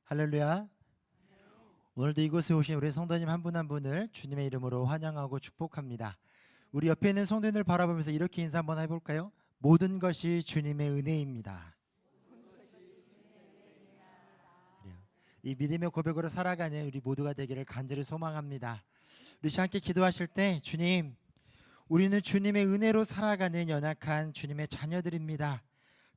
할렐루야. 오늘도 이곳에 오신 우리 성도님 한 분 한 분을 주님의 이름으로 환영하고 축복합니다. 우리 옆에 있는 성도님을 바라보면서 이렇게 인사 한번 해볼까요? 모든 것이 주님의 은혜입니다. 이 믿음의 고백으로 살아가는 우리 모두가 되기를 간절히 소망합니다. 우리 함께 기도하실 때, 주님, 우리는 주님의 은혜로 살아가는 연약한 주님의 자녀들입니다.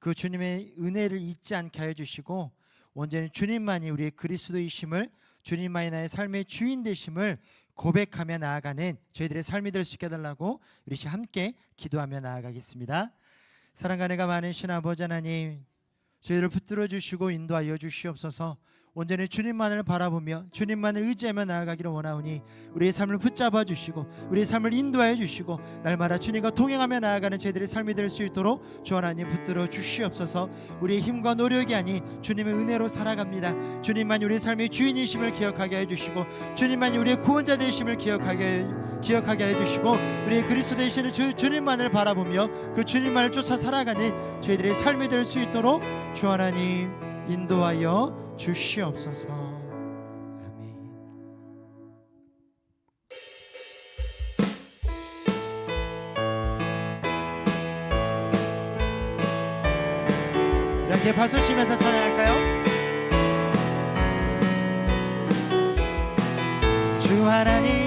그 주님의 은혜를 잊지 않게 해주시고 온전히 주님만이 우리의 그리스도이심을, 주님만이 나의 삶의 주인 되심을 고백하며 나아가는 저희들의 삶이 될 수 있게 해달라고 우리 함께 기도하며 나아가겠습니다. 사랑과 은혜가 많으신 아버지 하나님, 저희들을 붙들어 주시고 인도하여 주시옵소서. 온전히 주님만을 바라보며 주님만을 의지하며 나아가기를 원하오니 우리의 삶을 붙잡아 주시고 우리의 삶을 인도하여 주시고 날마다 주님과 동행하며 나아가는 저희들의 삶이 될 수 있도록 주 하나님 붙들어 주시옵소서. 우리의 힘과 노력이 아닌 주님의 은혜로 살아갑니다. 주님만이 우리의 삶의 주인이심을 기억하게 해주시고 주님만이 우리의 구원자 되심을 기억하게 해주시고 우리의 그리스도 되시는 주님만을 바라보며 그 주님만을 쫓아 살아가는 저희들의 삶이 될 수 있도록 주 하나님 인도하여 주시옵소서. 아멘. 이렇게 박수 치면서 찬양할까요? 주 하나님,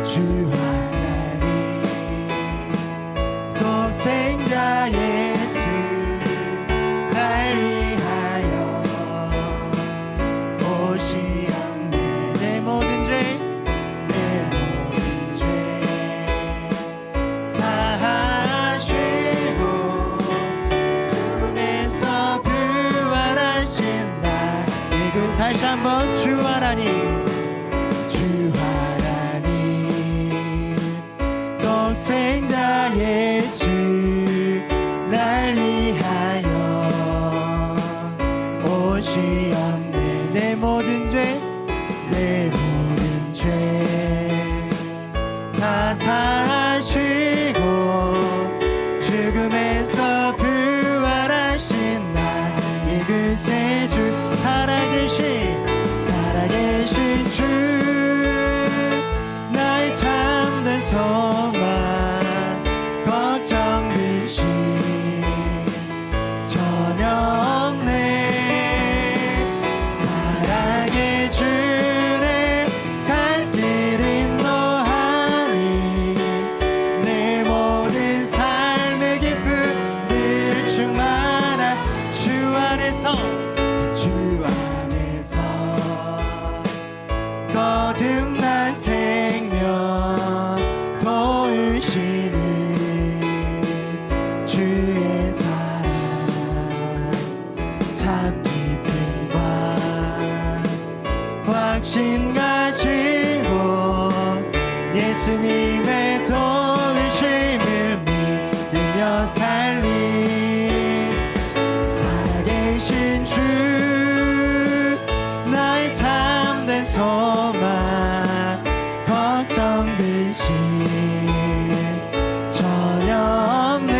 주 하나님, 독생자 예수 날 위하여 오시었네. 내 모든 죄 사하시고 죽음에서 부활하신 나의 그 다시 한번 주 하나님, 주 하나님, 독생자 예수 날 위하여 오시었네. 내 모든 죄 다 사시고 죽음에서 부활하신 나의 그 새 주, 살아계신 주, 나의 참된 소망, 걱정 근심 전혀 없네. 사랑의 주네 갈 길 인도하니 내 모든 삶의 기쁨 늘 충만한 주 안에서 거듭난 생명 도우시는 주의 사랑 참 기쁨과 확신 가지고 예수님의 도우심을 믿으며 살리 살아계신 주, 나의 참된 소망, 걱정 근심 전혀 없네.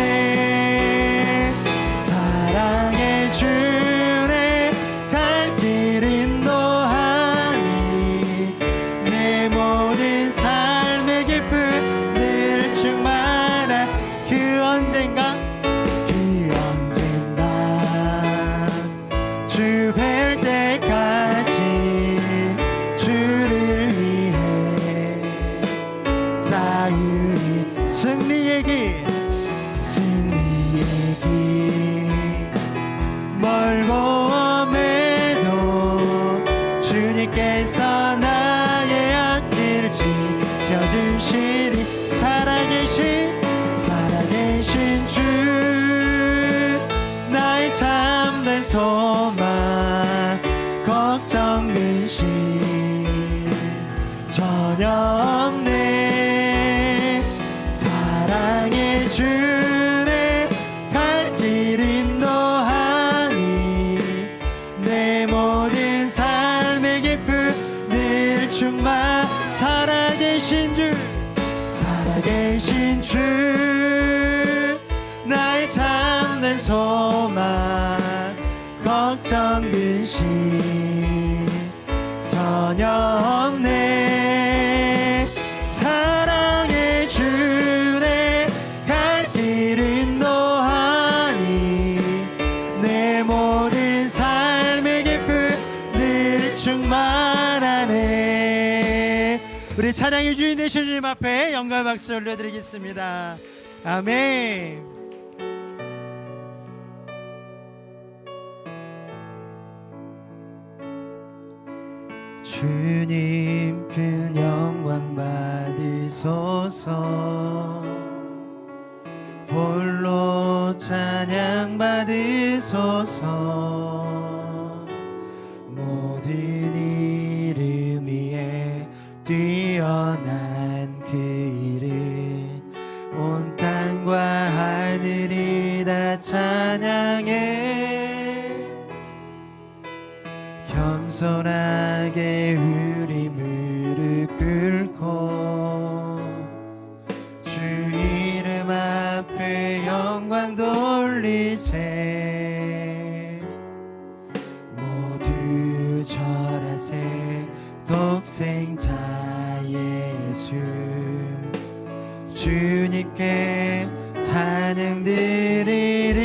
사랑의 주네 갈 길 인도하니 내 모든 삶의 기쁨 늘 충만한 그 언젠가 주 뵐 때까지 주를 위해 싸우리 승리의 길 멀고 엄해도 주님께서 나의 앞길을 지켜주시리. 살아계신 주, 나의 참된 소망, 걱정 근심 전혀 없네. 사랑의 주네 갈 길 인도하니 내 모든 삶의 기쁨 늘 충만. 살아계신 주, 나의 참된 소망, 걱정 근심 전혀 없네. 사랑의 주내 갈 길은 너하니 내 모든 삶의 기쁨 늘 충만하네. 우리 찬양의 주인 되신 주님 앞에 영광 박수 올려드리겠습니다. 아멘. 주님 큰 영광 받으소서. 홀로 찬양 받으소서. 모든 이름 위에 뛰어난 그 이름 온 땅과 하늘이 다 찬양해. 겸손하게 우리 무릎 꿇고 주 이름 앞에 영광 돌리세. 모두 절하세. 독생자 예수 주님께 찬양 드리리.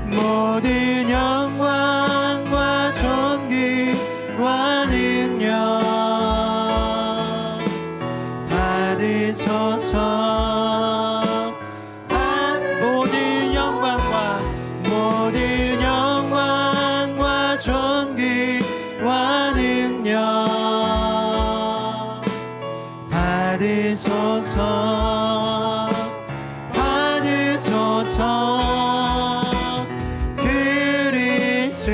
모든 영광과 존귀와 능력 받으소서. 모든 영광과 존귀와 능력 받으소서. 그리스도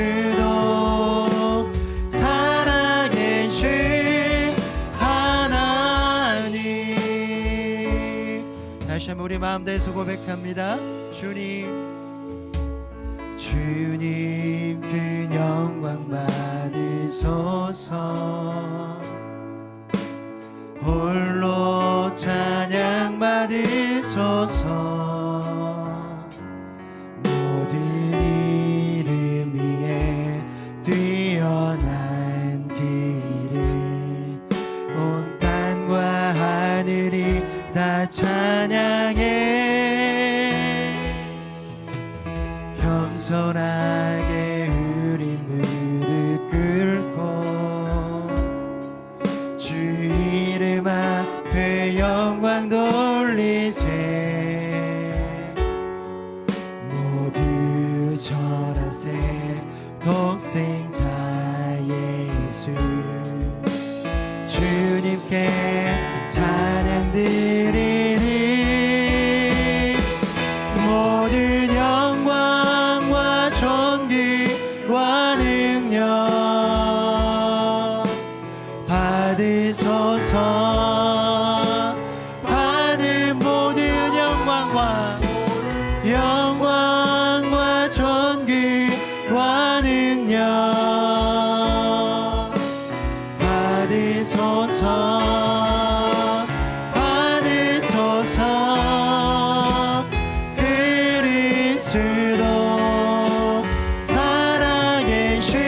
살아계신 하나님. 다시 한번 우리 마음 다해서 고백합니다. 주님 큰 영광 받으소서. 홀로 찬양 받으소서. 모든 이름 위에 뛰어난 그 이름 온 땅과 하늘이 다 찬양해. 겸손하게 우리 무릎 꿇고 주 이름 앞에 영광 돌리세. 모두 절하세. 독생자 예수 주님께 찬양 드리리. 모든 영광과 존귀와 능력 받으소서. 받은 모든 영광과 존귀와 능력 받으소서. 그리스도 살아계신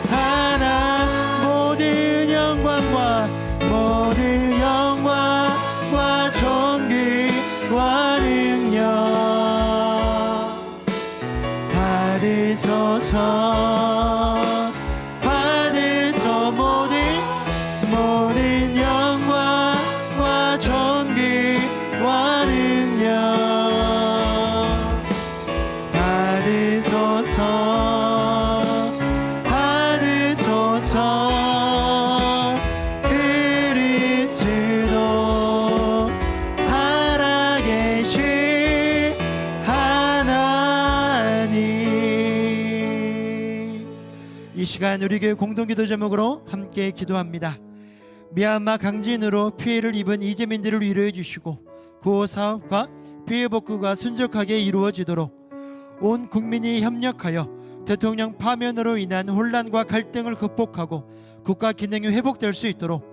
하나. 모든 영광과 존귀와 능력 받으소서. 모든 영광과 존귀와 능력 받으소서. 그리스도 살아계신 하나님. 이 시간 우리 교회 공동기도 제목으로 함께 기도합니다. 미얀마 강진으로 피해를 입은 이재민들을 위로해 주시고 구호 사업과 피해 복구가 순적하게 이루어지도록 온 국민이 협력하여 대통령 파면으로 인한 혼란과 갈등을 극복하고 국가 기능이 회복될 수 있도록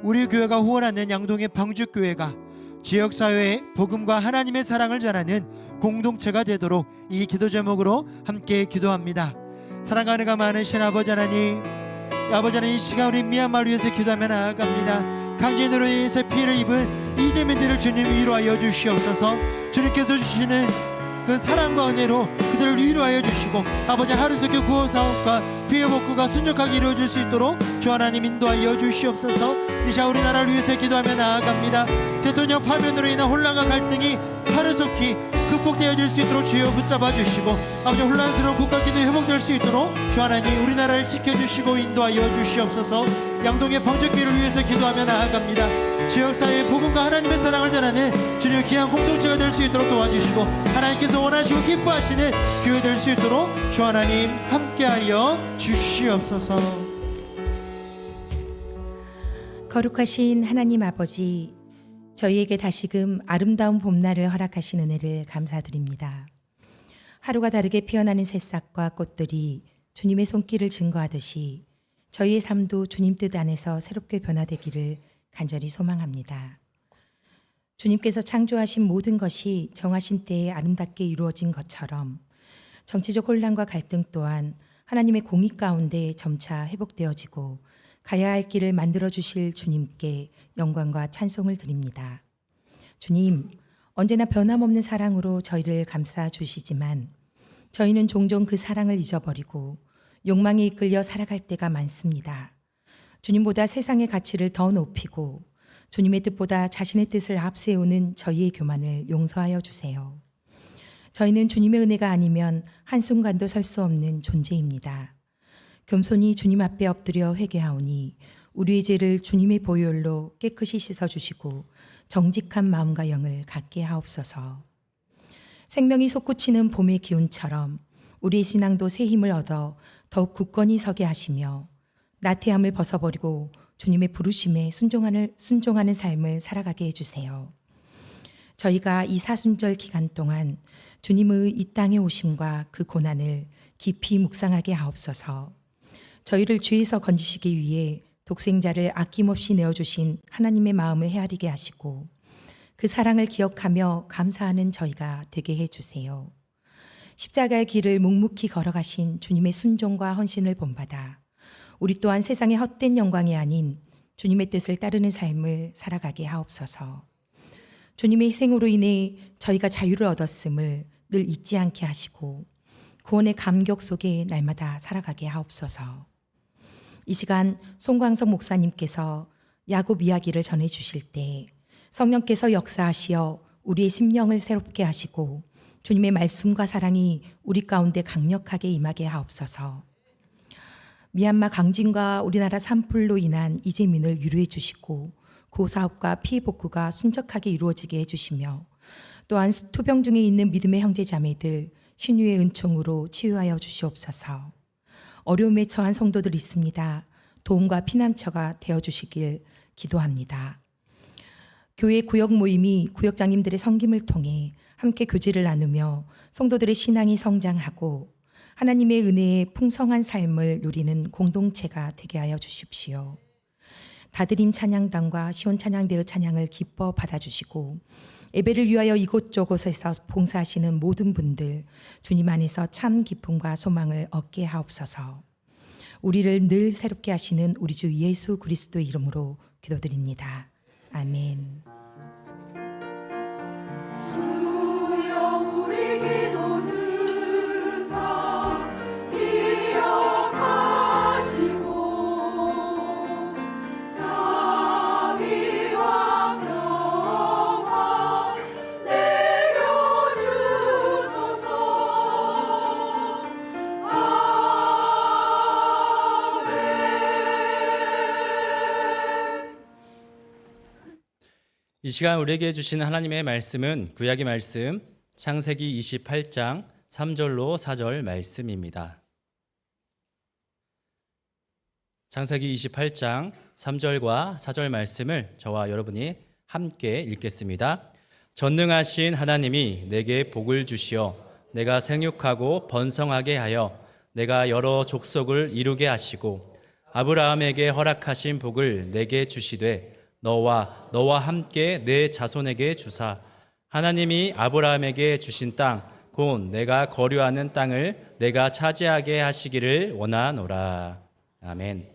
우리 교회가 후원하는 양동의 방주교회가 지역사회에 복음과 하나님의 사랑을 전하는 공동체가 되도록 이 기도 제목으로 함께 기도합니다. 사랑하는 가 많으신 아버지 하나님, 아버지 하나님, 이 시간 우리 미얀마를 위해서 기도하며 나아갑니다. 강진으로 인해서 피해를 입은 이재민들을 주님 위로하여 주시옵소서. 주님께서 주시는 그 사랑과 은혜로 그들을 위로하여 주시고, 아버지 하루속의 구호사업과 피해복구가 순적하게 이루어질 수 있도록 주 하나님 인도하여 주시옵소서. 이 시간 우리나라를 위해서 기도하며 나아갑니다. 대통령 파면으로 인한 혼란과 갈등이 하루속히 극복되어질 수 있도록 주여 붙잡아 주시고, 아버지 혼란스러운 국가기도 회복될 수 있도록 주 하나님 우리나라를 지켜주시고 인도하여 주시옵소서. 양동의 방적기를 위해서 기도하며 나아갑니다. 지역사회의 복음과 하나님의 사랑을 전하는 주님의 귀한 공동체가 될 수 있도록 도와주시고, 하나님께서 원하시고 기뻐하시는 교회 될 수 있도록 주 하나님 함께하여 주시옵소서. 거룩하신 하나님 아버지, 저희에게 다시금 아름다운 봄날을 허락하신 은혜를 감사드립니다. 하루가 다르게 피어나는 새싹과 꽃들이 주님의 손길을 증거하듯이 저희의 삶도 주님 뜻 안에서 새롭게 변화되기를 간절히 소망합니다. 주님께서 창조하신 모든 것이 정하신 때에 아름답게 이루어진 것처럼 정치적 혼란과 갈등 또한 하나님의 공의 가운데 점차 회복되어지고 가야 할 길을 만들어 주실 주님께 영광과 찬송을 드립니다. 주님, 언제나 변함없는 사랑으로 저희를 감싸 주시지만 저희는 종종 그 사랑을 잊어버리고 욕망에 이끌려 살아갈 때가 많습니다. 주님보다 세상의 가치를 더 높이고 주님의 뜻보다 자신의 뜻을 앞세우는 저희의 교만을 용서하여 주세요. 저희는 주님의 은혜가 아니면 한순간도 설 수 없는 존재입니다. 겸손히 주님 앞에 엎드려 회개하오니 우리의 죄를 주님의 보혈로 깨끗이 씻어주시고 정직한 마음과 영을 갖게 하옵소서. 생명이 솟구치는 봄의 기운처럼 우리의 신앙도 새 힘을 얻어 더욱 굳건히 서게 하시며 나태함을 벗어버리고 주님의 부르심에 순종하는 삶을 살아가게 해주세요. 저희가 이 사순절 기간 동안 주님의 이 땅에 오심과 그 고난을 깊이 묵상하게 하옵소서. 저희를 죄에서 건지시기 위해 독생자를 아낌없이 내어주신 하나님의 마음을 헤아리게 하시고 그 사랑을 기억하며 감사하는 저희가 되게 해주세요. 십자가의 길을 묵묵히 걸어가신 주님의 순종과 헌신을 본받아 우리 또한 세상의 헛된 영광이 아닌 주님의 뜻을 따르는 삶을 살아가게 하옵소서. 주님의 희생으로 인해 저희가 자유를 얻었음을 늘 잊지 않게 하시고 구원의 감격 속에 날마다 살아가게 하옵소서. 이 시간 송광석 목사님께서 야곱 이야기를 전해주실 때 성령께서 역사하시어 우리의 심령을 새롭게 하시고 주님의 말씀과 사랑이 우리 가운데 강력하게 임하게 하옵소서. 미얀마 강진과 우리나라 산불로 인한 이재민을 위로해 주시고 고사업과 피해복구가 순적하게 이루어지게 해주시며 또한 투병 중에 있는 믿음의 형제자매들 신유의 은총으로 치유하여 주시옵소서. 어려움에 처한 성도들 있습니다. 도움과 피난처가 되어주시길 기도합니다. 교회 구역 모임이 구역장님들의 섬김을 통해 함께 교제를 나누며 성도들의 신앙이 성장하고 하나님의 은혜의 풍성한 삶을 누리는 공동체가 되게 하여 주십시오. 다드림 찬양단과 시온 찬양대의 찬양을 기뻐 받아주시고 예배를 위하여 이곳저곳에서 봉사하시는 모든 분들 주님 안에서 참 기쁨과 소망을 얻게 하옵소서. 우리를 늘 새롭게 하시는 우리 주 예수 그리스도의 이름으로 기도드립니다. 아멘. 이 시간 우리에게 주시는 하나님의 말씀은 구약의 말씀 창세기 28장 3절로 4절 말씀입니다. 창세기 28장 3절과 4절 말씀을 저와 여러분이 함께 읽겠습니다. 전능하신 하나님이 내게 복을 주시어 내가 생육하고 번성하게 하여 내가 여러 족속을 이루게 하시고 아브라함에게 허락하신 복을 내게 주시되 너와 함께 내 자손에게 주사 하나님이 아브라함에게 주신 땅 곧 내가 거류하는 땅을 내가 차지하게 하시기를 원하노라. 아멘.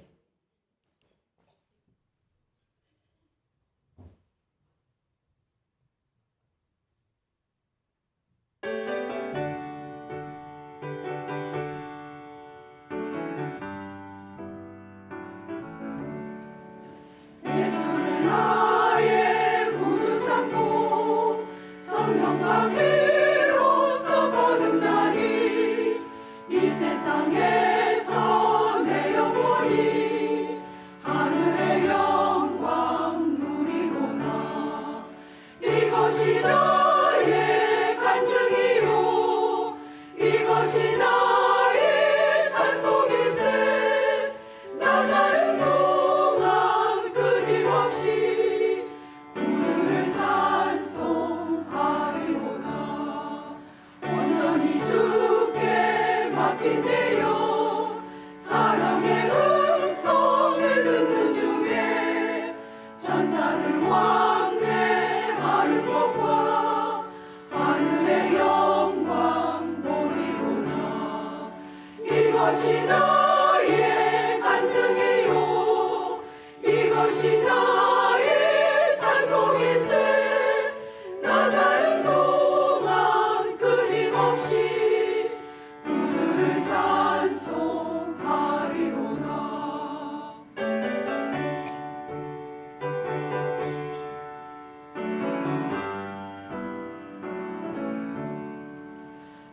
이것이 나의 간증이요 이것이 나의 찬송일세 나 사는 동안 끊임없이 구주를 찬송하리로다.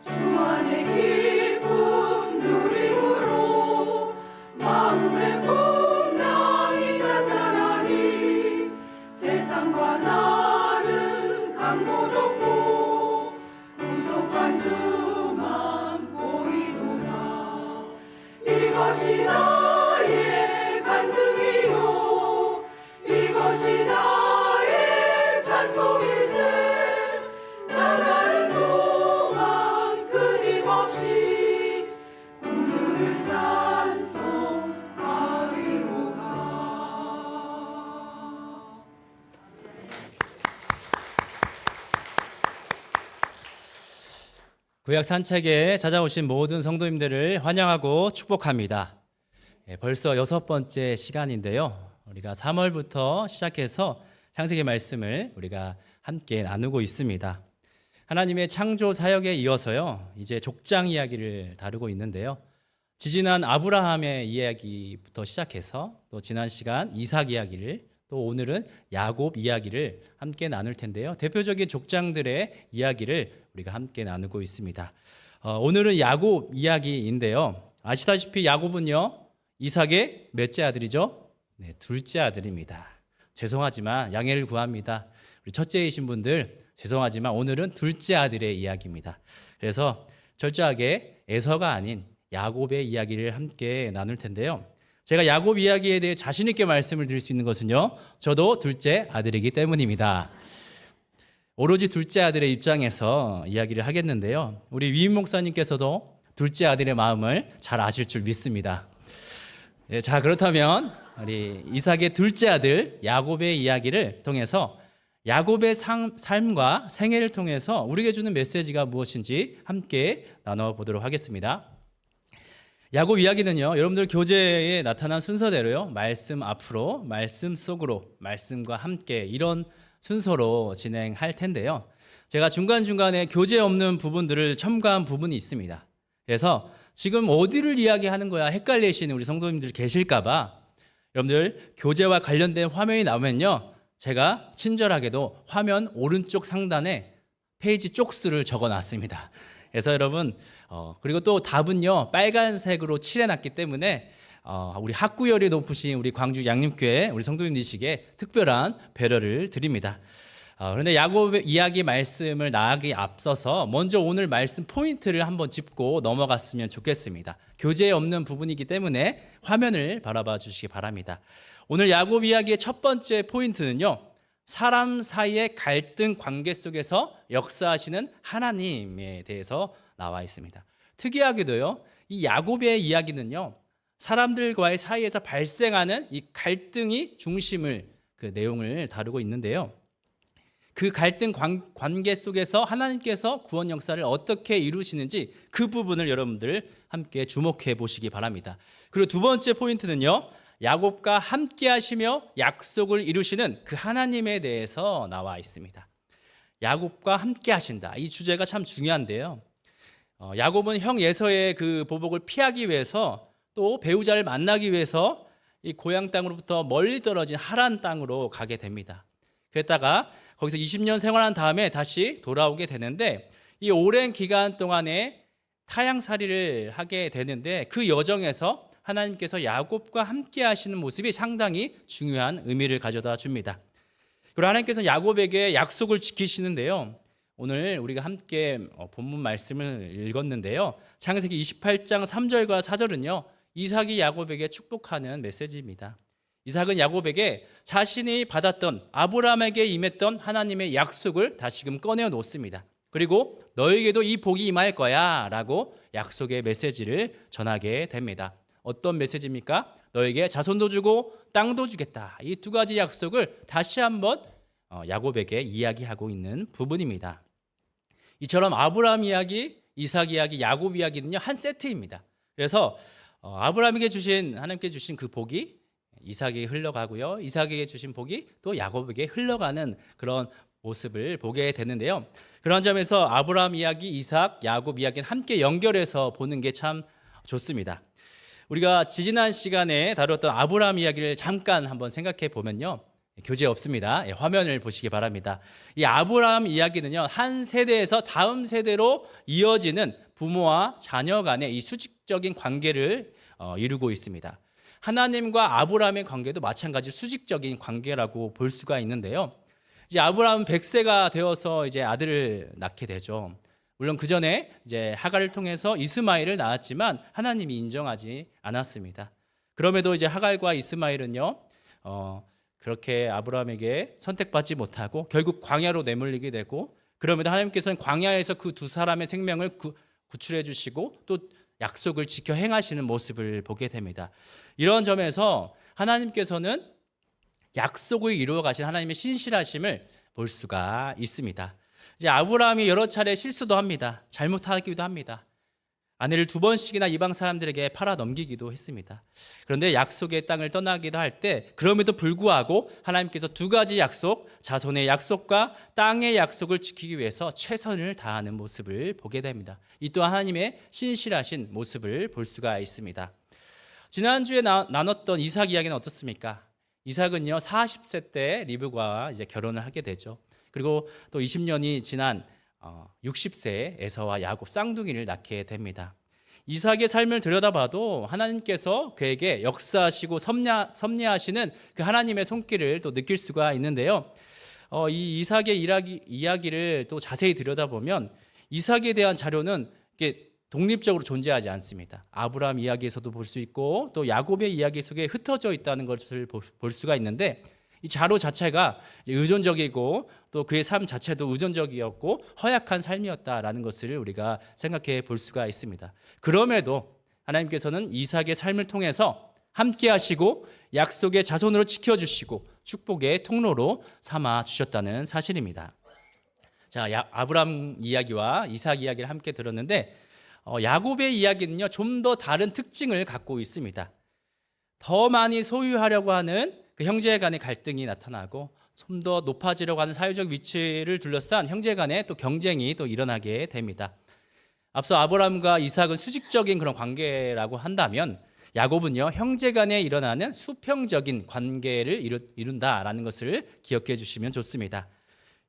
주 안에 기쁨 누림으로 마음의 풍랑이 잔잔하니 세상과 나는 강고롭고 구속한 주만 보이도다. 이것이 나의 간증이요 이것이 나의 찬송일세 나 사는 동안 끊임없이 구주를 찬송하리로다. 구약 산책에 찾아오신 모든 성도님들을 환영하고 축복합니다. 벌써 6번째 시간인데요. 우리가 3월부터 시작해서 창세기 말씀을 우리가 함께 나누고 있습니다. 하나님의 창조 사역에 이어서요, 이제 족장 이야기를 다루고 있는데요. 지지난 아브라함의 이야기부터 시작해서 또 지난 시간 이삭 이야기를, 또 오늘은 야곱 이야기를 함께 나눌 텐데요. 대표적인 족장들의 이야기를 우리가 함께 나누고 있습니다. 오늘은 야곱 이야기인데요. 아시다시피 야곱은요, 이삭의 몇째 아들이죠? 네, 둘째 아들입니다. 죄송하지만 양해를 구합니다. 우리 첫째이신 분들 죄송하지만 오늘은 둘째 아들의 이야기입니다. 그래서 철저하게 에서가 아닌 야곱의 이야기를 함께 나눌 텐데요. 제가 야곱 이야기에 대해 자신 있게 말씀을 드릴 수 있는 것은요, 저도 둘째 아들이기 때문입니다. 오로지 둘째 아들의 입장에서 이야기를 하겠는데요. 우리 위임 목사님께서도 둘째 아들의 마음을 잘 아실 줄 믿습니다. 네, 자, 그렇다면 우리 이삭의 둘째 아들 야곱의 이야기를 통해서 야곱의 삶과 생애를 통해서 우리에게 주는 메시지가 무엇인지 함께 나눠보도록 하겠습니다. 야곱 이야기는요, 여러분들 교재에 나타난 순서대로요, 말씀 앞으로, 말씀 속으로, 말씀과 함께 이런 순서로 진행할 텐데요. 제가 중간중간에 교재 없는 부분들을 첨가한 부분이 있습니다. 그래서 지금 어디를 이야기하는 거야 헷갈리시는 우리 성도님들 계실까봐 여러분들 교재와 관련된 화면이 나오면요, 제가 친절하게도 화면 오른쪽 상단에 페이지 쪽수를 적어놨습니다. 그래서 여러분 그리고 또 답은요 빨간색으로 칠해놨기 때문에 우리 학구열이 높으신 우리 광주 양림교회 우리 성도님들에게 특별한 배려를 드립니다. 그런데 야곱의 이야기 말씀을 나가기 앞서서 먼저 오늘 말씀 포인트를 한번 짚고 넘어갔으면 좋겠습니다. 교재에 없는 부분이기 때문에 화면을 바라봐 주시기 바랍니다. 오늘 야곱 이야기의 첫 번째 포인트는요, 사람 사이의 갈등 관계 속에서 역사하시는 하나님에 대해서 나와 있습니다. 특이하게도요, 이 야곱의 이야기는요, 사람들과의 사이에서 발생하는 이 갈등이 중심을 그 내용을 다루고 있는데요. 그 갈등 관계 속에서 하나님께서 구원 역사를 어떻게 이루시는지 그 부분을 여러분들 함께 주목해 보시기 바랍니다. 그리고 두 번째 포인트는요, 야곱과 함께 하시며 약속을 이루시는 그 하나님에 대해서 나와 있습니다. 야곱과 함께 하신다. 이 주제가 참 중요한데요. 야곱은 형 에서의 그 보복을 피하기 위해서 또 배우자를 만나기 위해서 이 고향 땅으로부터 멀리 떨어진 하란 땅으로 가게 됩니다. 그랬다가 거기서 20년 생활한 다음에 다시 돌아오게 되는데 이 오랜 기간 동안에 타향살이를 하게 되는데 그 여정에서 하나님께서 야곱과 함께 하시는 모습이 상당히 중요한 의미를 가져다 줍니다. 그리고 하나님께서 야곱에게 약속을 지키시는데요. 오늘 우리가 함께 본문 말씀을 읽었는데요. 창세기 28장 3절과 4절은요. 이삭이 야곱에게 축복하는 메시지입니다. 이삭은 야곱에게 자신이 받았던 아브라함에게 임했던 하나님의 약속을 다시금 꺼내어 놓습니다. 그리고 너에게도 이 복이 임할 거야 라고 약속의 메시지를 전하게 됩니다. 어떤 메시지입니까? 너에게 자손도 주고 땅도 주겠다. 이 두 가지 약속을 다시 한번 야곱에게 이야기하고 있는 부분입니다. 이처럼 아브라함 이야기, 이삭 이야기, 야곱 이야기는요 한 세트입니다. 그래서 하나님께 주신 그 복이 이삭에게 흘러가고요. 이삭에게 주신 복이 또 야곱에게 흘러가는 그런 모습을 보게 되는데요. 그런 점에서 아브라함 이야기, 이삭, 야곱 이야기는 함께 연결해서 보는 게 참 좋습니다. 우리가 지지난 시간에 다뤘던 아브라함 이야기를 잠깐 한번 생각해 보면요. 교재 없습니다. 화면을 보시기 바랍니다. 이 아브라함 이야기는요, 한 세대에서 다음 세대로 이어지는 부모와 자녀 간의 이 수직적인 관계를 이루고 있습니다. 하나님과 아브라함의 관계도 마찬가지 수직적인 관계라고 볼 수가 있는데요. 이제 아브라함은 100세가 되어서 이제 아들을 낳게 되죠. 물론 그 전에 이제 하갈을 통해서 이스마엘을 낳았지만 하나님이 인정하지 않았습니다. 그럼에도 이제 하갈과 이스마엘은요, 그렇게 아브라함에게 선택받지 못하고 결국 광야로 내몰리게 되고, 그럼에도 하나님께서는 광야에서 그 두 사람의 생명을 구출해 주시고 또 약속을 지켜 행하시는 모습을 보게 됩니다. 이런 점에서 하나님께서는 약속을 이루어 가신 하나님의 신실하심을 볼 수가 있습니다. 이제 아브라함이 여러 차례 실수도 합니다. 잘못하기도 합니다. 아내를 2번씩이나 이방 사람들에게 팔아 넘기기도 했습니다. 그런데 약속의 땅을 떠나기도 할 때 그럼에도 불구하고 하나님께서 2가지 약속, 자손의 약속과 땅의 약속을 지키기 위해서 최선을 다하는 모습을 보게 됩니다. 이 또한 하나님의 신실하신 모습을 볼 수가 있습니다. 지난주에 나눴던 이삭 이야기는 어떻습니까? 이삭은요 40세 때 리브가와 이제 결혼을 하게 되죠. 그리고 또 20년이 지난 60세 에서와 야곱 쌍둥이를 낳게 됩니다. 이삭의 삶을 들여다봐도 하나님께서 그에게 역사하시고 섭리하시는 그 하나님의 손길을 또 느낄 수가 있는데요. 이 이삭의 이야기를 또 자세히 들여다보면 이삭에 대한 자료는 이게 독립적으로 존재하지 않습니다. 아브라함 이야기에서도 볼 수 있고 또 야곱의 이야기 속에 흩어져 있다는 것을 볼 수가 있는데, 이 자료 자체가 의존적이고 또 그의 삶 자체도 의존적이었고 허약한 삶이었다라는 것을 우리가 생각해 볼 수가 있습니다. 그럼에도 하나님께서는 이삭의 삶을 통해서 함께 하시고 약속의 자손으로 지켜주시고 축복의 통로로 삼아 주셨다는 사실입니다. 자, 아브라함 이야기와 이삭 이야기를 함께 들었는데 야곱의 이야기는요 좀 더 다른 특징을 갖고 있습니다. 더 많이 소유하려고 하는 그 형제 간의 갈등이 나타나고 좀 더 높아지려고 하는 사회적 위치를 둘러싼 형제 간의 또 경쟁이 또 일어나게 됩니다. 앞서 아브라함과 이삭은 수직적인 그런 관계라고 한다면 야곱은요 형제 간에 일어나는 수평적인 관계를 이룬다라는 것을 기억해 주시면 좋습니다.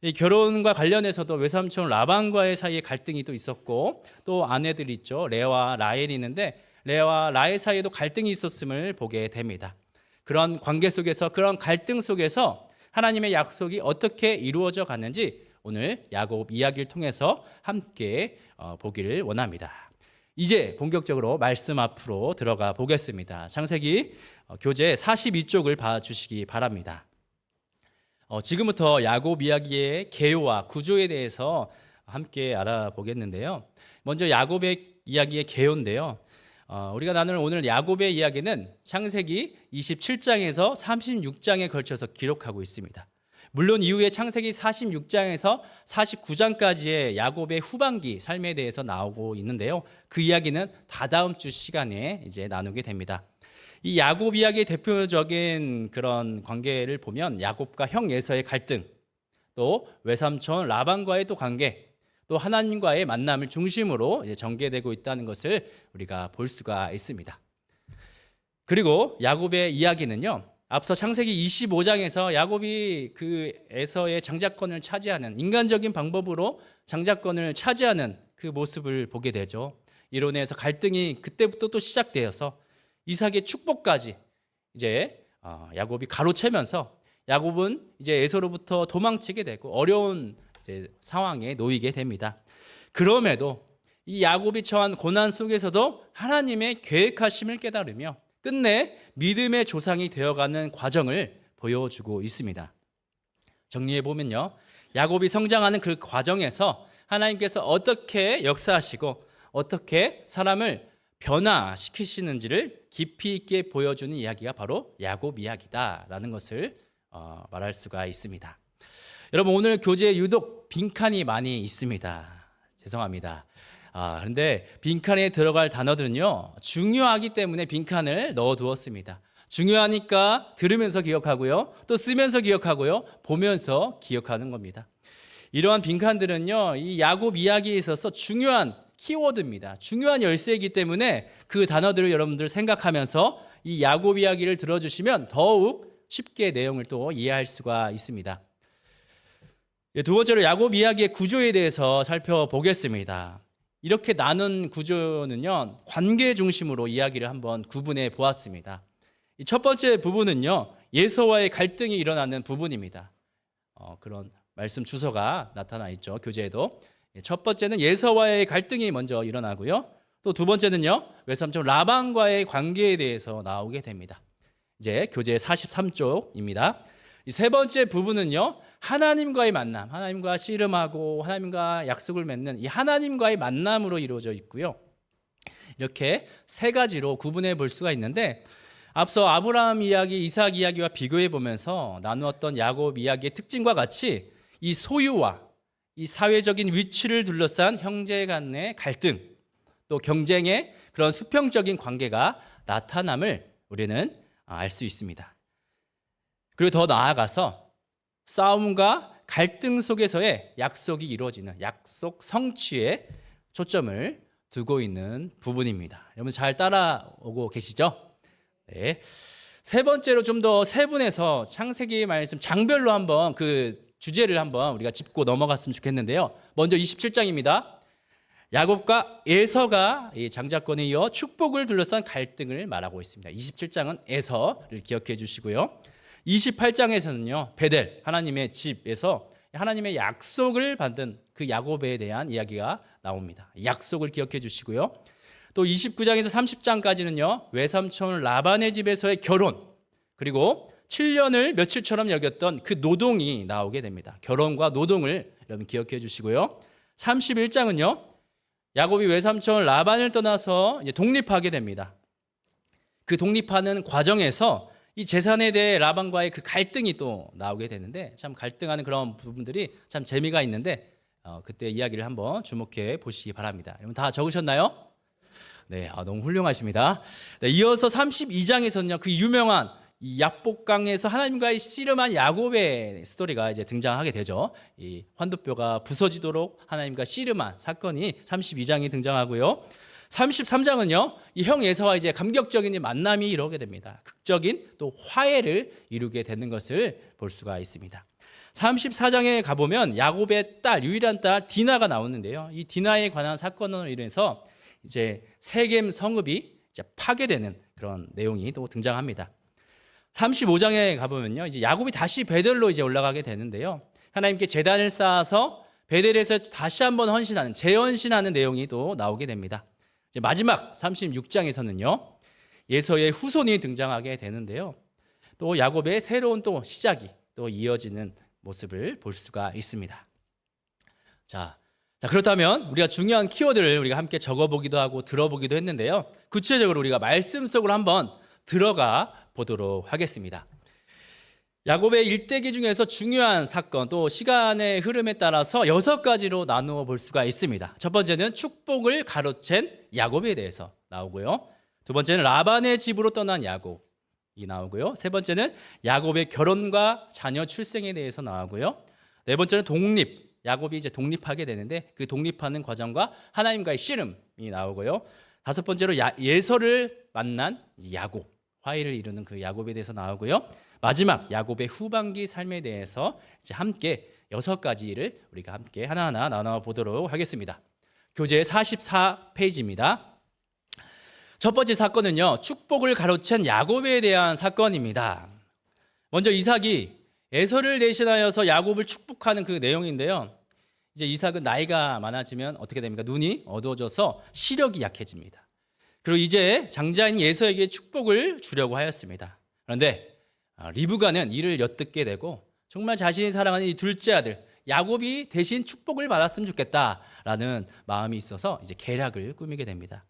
이 결혼과 관련해서도 외삼촌 라반과의 사이에 갈등이 또 있었고 또 아내들이 있죠. 레아와 라헬이 있는데 레아와 라헬 사이에도 갈등이 있었음을 보게 됩니다. 그런 관계 속에서 그런 갈등 속에서 하나님의 약속이 어떻게 이루어져 갔는지 오늘 야곱 이야기를 통해서 함께 보기를 원합니다. 이제 본격적으로 말씀 앞으로 들어가 보겠습니다. 창세기 교재 42쪽을 봐주시기 바랍니다. 지금부터 야곱 이야기의 개요와 구조에 대해서 함께 알아보겠는데요. 먼저 야곱의 이야기의 개요인데요. 우리가 나눌 오늘 야곱의 이야기는 창세기 27장에서 36장에 걸쳐서 기록하고 있습니다. 물론 이후에 창세기 46장에서 49장까지의 야곱의 후반기 삶에 대해서 나오고 있는데요. 그 이야기는 다다음 주 시간에 이제 나누게 됩니다. 이 야곱 이야기의 대표적인 그런 관계를 보면 야곱과 형 에서의 갈등, 또 외삼촌 라반과의 또 관계, 또 하나님과의 만남을 중심으로 이제 전개되고 있다는 것을 우리가 볼 수가 있습니다. 그리고 야곱의 이야기는요, 앞서 창세기 25장에서 야곱이 그 에서의 장자권을 차지하는 인간적인 방법으로 장자권을 차지하는 그 모습을 보게 되죠. 이로 인해서 갈등이 그때부터 또 시작되어서 이삭의 축복까지 이제 야곱이 가로채면서 야곱은 이제 에서로부터 도망치게 되고 어려운 이제 상황에 놓이게 됩니다. 그럼에도 이 야곱이 처한 고난 속에서도 하나님의 계획하심을 깨달으며 끝내 믿음의 조상이 되어가는 과정을 보여주고 있습니다. 정리해 보면요, 야곱이 성장하는 그 과정에서 하나님께서 어떻게 역사하시고 어떻게 사람을 변화시키시는지를 깊이 있게 보여주는 이야기가 바로 야곱 이야기다라는 것을 말할 수가 있습니다. 여러분, 오늘 교재에 유독 빈칸이 많이 있습니다. 죄송합니다. 그런데 빈칸에 들어갈 단어들은요, 중요하기 때문에 빈칸을 넣어 두었습니다. 중요하니까 들으면서 기억하고요, 또 쓰면서 기억하고요, 보면서 기억하는 겁니다. 이러한 빈칸들은요, 이 야곱 이야기에 있어서 중요한 키워드입니다. 중요한 열쇠이기 때문에 그 단어들을 여러분들 생각하면서 이 야곱 이야기를 들어주시면 더욱 쉽게 내용을 또 이해할 수가 있습니다. 두 번째로 야곱 이야기의 구조에 대해서 살펴보겠습니다. 이렇게 나눈 구조는요, 관계 중심으로 이야기를 한번 구분해 보았습니다. 이 첫 번째 부분은요, 예서와의 갈등이 일어나는 부분입니다. 그런 말씀 주소가 나타나 있죠, 교재에도. 첫 번째는 예서와의 갈등이 먼저 일어나고요, 또 두 번째는요, 외삼촌 라반과의 관계에 대해서 나오게 됩니다. 이제 교재 43쪽입니다. 이 세 번째 부분은요, 하나님과의 만남, 하나님과 씨름하고 하나님과 약속을 맺는 이 하나님과의 만남으로 이루어져 있고요. 이렇게 세 가지로 구분해 볼 수가 있는데, 앞서 아브라함 이야기, 이삭 이야기와 비교해 보면서 나누었던 야곱 이야기의 특징과 같이 이 소유와 이 사회적인 위치를 둘러싼 형제 간의 갈등, 또 경쟁의 그런 수평적인 관계가 나타남을 우리는 알 수 있습니다. 그리고 더 나아가서 싸움과 갈등 속에서의 약속이 이루어지는 약속 성취에 초점을 두고 있는 부분입니다. 여러분 잘 따라오고 계시죠? 네. 세 번째로 좀 더 세분해서 창세기 말씀 장별로 한번 그 주제를 한번 우리가 짚고 넘어갔으면 좋겠는데요. 먼저 27장입니다. 야곱과 에서가 이 장자권에 이어 축복을 둘러싼 갈등을 말하고 있습니다. 27장은 에서를 기억해 주시고요. 28장에서는요, 베델, 하나님의 집에서 하나님의 약속을 받은 그 야곱에 대한 이야기가 나옵니다. 약속을 기억해 주시고요. 또 29장에서 30장까지는요, 외삼촌 라반의 집에서의 결혼, 그리고 7년을 며칠처럼 여겼던 그 노동이 나오게 됩니다. 결혼과 노동을 여러분 기억해 주시고요. 31장은요, 야곱이 외삼촌 라반을 떠나서 이제 독립하게 됩니다. 그 독립하는 과정에서 이 재산에 대해 라반과의 그 갈등이 또 나오게 되는데, 참 갈등하는 그런 부분들이 참 재미가 있는데 그때 이야기를 한번 주목해 보시기 바랍니다. 여러분 다 적으셨나요? 네, 너무 훌륭하십니다. 네, 이어서 32장에서는요, 그 유명한 이 야복강에서 하나님과의 씨름한 야곱의 스토리가 이제 등장하게 되죠. 이 환도뼈가 부서지도록 하나님과 씨름한 사건이 32장이 등장하고요. 33장은요, 이 형 에서와 이제 감격적인 만남이 이루게 됩니다. 극적인 또 화해를 이루게 되는 것을 볼 수가 있습니다. 34장에 가보면 야곱의 딸, 유일한 딸 디나가 나오는데요. 이 디나에 관한 사건으로 인해서 이제 세겜 성읍이 이제 파괴되는 그런 내용이 또 등장합니다. 35장에 가보면요, 이제 야곱이 다시 베델로 이제 올라가게 되는데요. 하나님께 제단을 쌓아서 베델에서 다시 한번 헌신하는, 재헌신하는 내용이 또 나오게 됩니다. 이제 마지막 36장에서는요, 예서의 후손이 등장하게 되는데요. 또 야곱의 새로운 또 시작이 또 이어지는 모습을 볼 수가 있습니다. 자, 그렇다면 우리가 중요한 키워드를 우리가 함께 적어보기도 하고 들어보기도 했는데요. 구체적으로 우리가 말씀 속으로 한번 들어가 보도록 하겠습니다. 야곱의 일대기 중에서 중요한 사건, 또 시간의 흐름에 따라서 6가지로 나누어 볼 수가 있습니다. 첫 번째는 축복을 가로챈 야곱에 대해서 나오고요. 두 번째는 라반의 집으로 떠난 야곱이 나오고요. 세 번째는 야곱의 결혼과 자녀 출생에 대해서 나오고요. 네 번째는 독립, 야곱이 이제 독립하게 되는데 그 독립하는 과정과 하나님과의 씨름이 나오고요. 다섯 번째로 예서를 만난 야곱, 화해를 이루는 그 야곱에 대해서 나오고요. 마지막 야곱의 후반기 삶에 대해서 이제 함께 6가지를 우리가 함께 하나하나 나눠 보도록 하겠습니다. 교재 44페이지입니다. 첫 번째 사건은요, 축복을 가로챈 야곱에 대한 사건입니다. 먼저 이삭이 에서를 대신하여서 야곱을 축복하는 그 내용인데요. 이제 이삭은 나이가 많아지면 어떻게 됩니까? 눈이 어두워져서 시력이 약해집니다. 그리고 이제 장자인 예서에게 축복을 주려고 하였습니다. 그런데 리브가는 이를 엿듣게 되고 정말 자신이 사랑하는 이 둘째 아들 야곱이 대신 축복을 받았으면 좋겠다라는 마음이 있어서 이제 계략을 꾸미게 됩니다.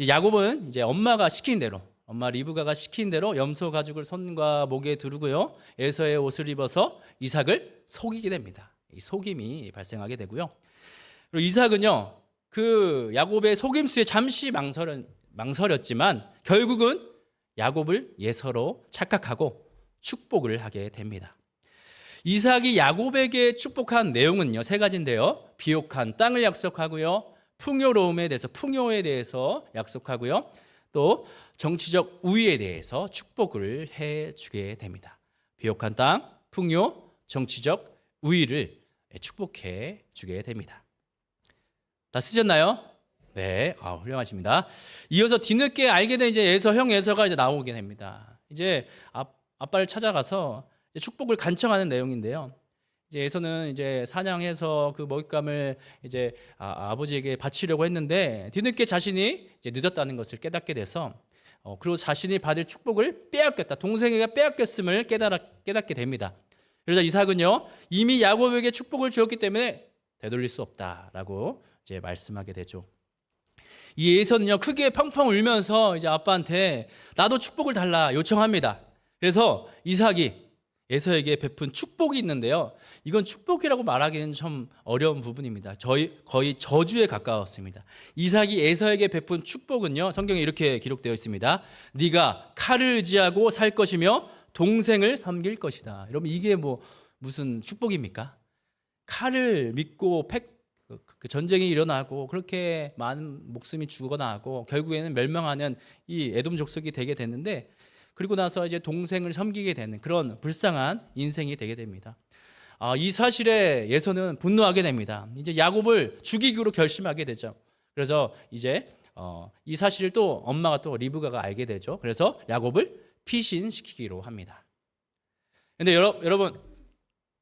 야곱은 이제 엄마가 시킨 대로, 엄마 리브가가 시킨 대로 염소 가죽을 손과 목에 두르고요, 에서의 옷을 입어서 이삭을 속이게 됩니다. 이 속임이 발생하게 되고요. 그리고 이삭은요, 그 야곱의 속임수에 잠시 망설였지만 결국은 야곱을 예서로 착각하고 축복을 하게 됩니다. 이삭이 야곱에게 축복한 내용은요, 세 가지인데요. 비옥한 땅을 약속하고요, 풍요로움에 대해서, 풍요에 대해서 약속하고요, 또 정치적 우위에 대해서 축복을 해주게 됩니다. 비옥한 땅, 풍요, 정치적 우위를 축복해 주게 됩니다. 다 쓰셨나요? 네, 훌륭하십니다. 이어서 뒤늦게 알게 된 이제 형 에서가 이제 나오게 됩니다. 이제 아빠를 찾아가서 이제 축복을 간청하는 내용인데요. 이제 에서는 이제 사냥해서 그 먹잇감을 이제 아버지에게 바치려고 했는데 뒤늦게 자신이 이제 늦었다는 것을 깨닫게 돼서 그리고 자신이 받을 축복을 빼앗겼다, 동생에게 빼앗겼음을 깨닫게 됩니다. 그러자 이삭은요, 이미 야곱에게 축복을 주었기 때문에 되돌릴 수 없다라고 이제 말씀하게 되죠. 이 에서는요, 크게 펑펑 울면서 이제 아빠한테 나도 축복을 달라 요청합니다. 그래서 이삭이 에서에게 베푼 축복이 있는데요, 이건 축복이라고 말하기는 좀 어려운 부분입니다. 거의 저주에 가까웠습니다. 이삭이 에서에게 베푼 축복은요, 성경에 이렇게 기록되어 있습니다. 네가 칼을 의지하고 살 것이며 동생을 섬길 것이다. 여러분, 이게 무슨 축복입니까? 칼을 믿고 그 전쟁이 일어나고 그렇게 많은 목숨이 죽어나고 결국에는 멸망하는 이 에돔 족속이 되게 됐는데, 그리고 나서 이제 동생을 섬기게 되는 그런 불쌍한 인생이 되게 됩니다. 이 사실에 예서는 분노하게 됩니다. 이제 야곱을 죽이기로 결심하게 되죠. 그래서 이제 이 사실을 또 엄마가 또 리브가가 알게 되죠. 그래서 야곱을 피신시키기로 합니다. 근데 여러분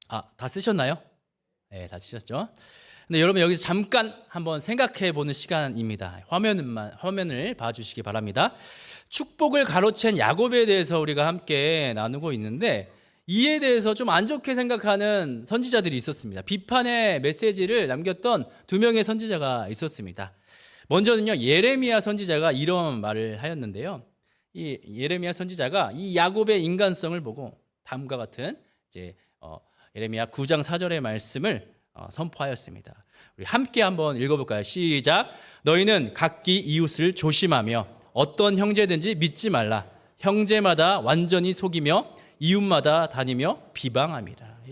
다 쓰셨나요? 네, 다 쓰셨죠? 근데 여러분, 여기서 잠깐 한번 생각해 보는 시간입니다. 화면을 봐주시기 바랍니다. 축복을 가로챈 야곱에 대해서 우리가 함께 나누고 있는데, 이에 대해서 좀 안 좋게 생각하는 선지자들이 있었습니다. 비판의 메시지를 남겼던 두 명의 선지자가 있었습니다. 먼저는요, 예레미야 선지자가 이런 말을 하였는데요. 이 예레미야 선지자가 이 야곱의 인간성을 보고 다음과 같은 이제 예레미야 9장 4절의 말씀을 선포하였습니다. 우리 함께 한번 읽어볼까요? 시작. 너희는 각기 이웃을 조심하며 어떤 형제든지 믿지 말라. 형제마다 완전히 속이며 이웃마다 다니며 비방함이라.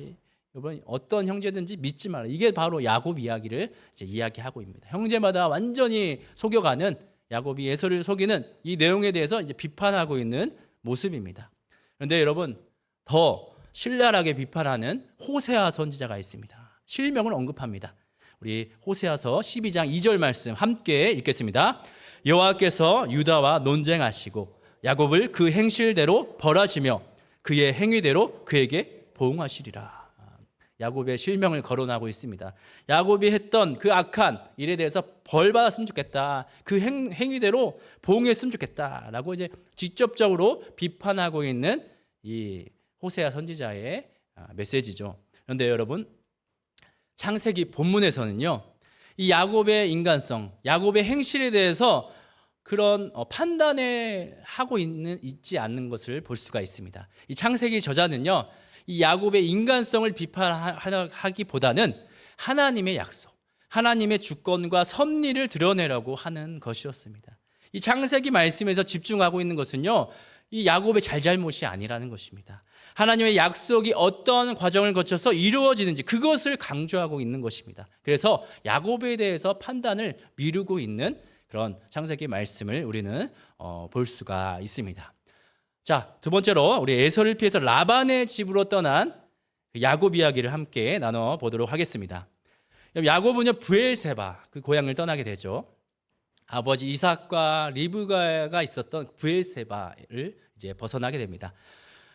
여러분, 어떤 형제든지 믿지 말라. 이게 바로 야곱 이야기를 이제 이야기하고 있습니다. 형제마다 완전히 속여가는, 야곱이 에서를 속이는 이 내용에 대해서 이제 비판하고 있는 모습입니다. 그런데 여러분, 더 신랄하게 비판하는 호세아 선지자가 있습니다. 실명을 언급합니다. 우리 호세아서 12장 2절 말씀 함께 읽겠습니다. 여호와께서 유다와 논쟁하시고 야곱을 그 행실대로 벌하시며 그의 행위대로 그에게 보응하시리라. 야곱의 실명을 거론하고 있습니다. 야곱이 했던 그 악한 일에 대해서 벌 받았으면 좋겠다, 그 행위대로 보응했으면 좋겠다라고 이제 직접적으로 비판하고 있는 이 호세아 선지자의 메시지죠. 그런데 여러분, 창세기 본문에서는요, 이 야곱의 인간성, 야곱의 행실에 대해서 그런 판단을 하고 있지 않는 것을 볼 수가 있습니다. 이 창세기 저자는요, 이 야곱의 인간성을 비판하기보다는 하나님의 약속, 하나님의 주권과 섭리를 드러내려고 하는 것이었습니다. 이 창세기 말씀에서 집중하고 있는 것은요, 이 야곱의 잘잘못이 아니라는 것입니다. 하나님의 약속이 어떤 과정을 거쳐서 이루어지는지 그것을 강조하고 있는 것입니다. 그래서 야곱에 대해서 판단을 미루고 있는 그런 창세기 말씀을 우리는 볼 수가 있습니다. 자, 두 번째로 우리 에서를 피해서 라반의 집으로 떠난 야곱 이야기를 함께 나눠보도록 하겠습니다. 야곱은요, 브엘세바 그 고향을 떠나게 되죠. 아버지 이삭과 리브가가 있었던 브엘세바를 이제 벗어나게 됩니다.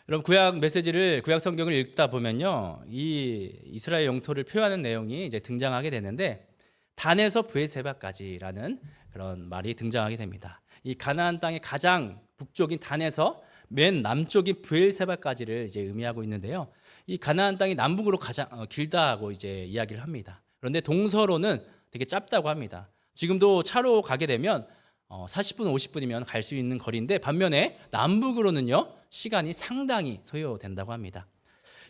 여러분, 구약 메시지를, 구약 성경을 읽다 보면요, 이 이스라엘 영토를 표현하는 내용이 이제 등장하게 되는데, 단에서 브엘세바까지라는 그런 말이 등장하게 됩니다. 이 가나안 땅의 가장 북쪽인 단에서 맨 남쪽인 브엘세바까지를 이제 의미하고 있는데요. 이 가나안 땅이 남북으로 가장 길다고 이제 이야기를 합니다. 그런데 동서로는 되게 짧다고 합니다. 지금도 차로 가게 되면 40분, 50분이면 갈 수 있는 거리인데, 반면에 남북으로는요, 시간이 상당히 소요된다고 합니다.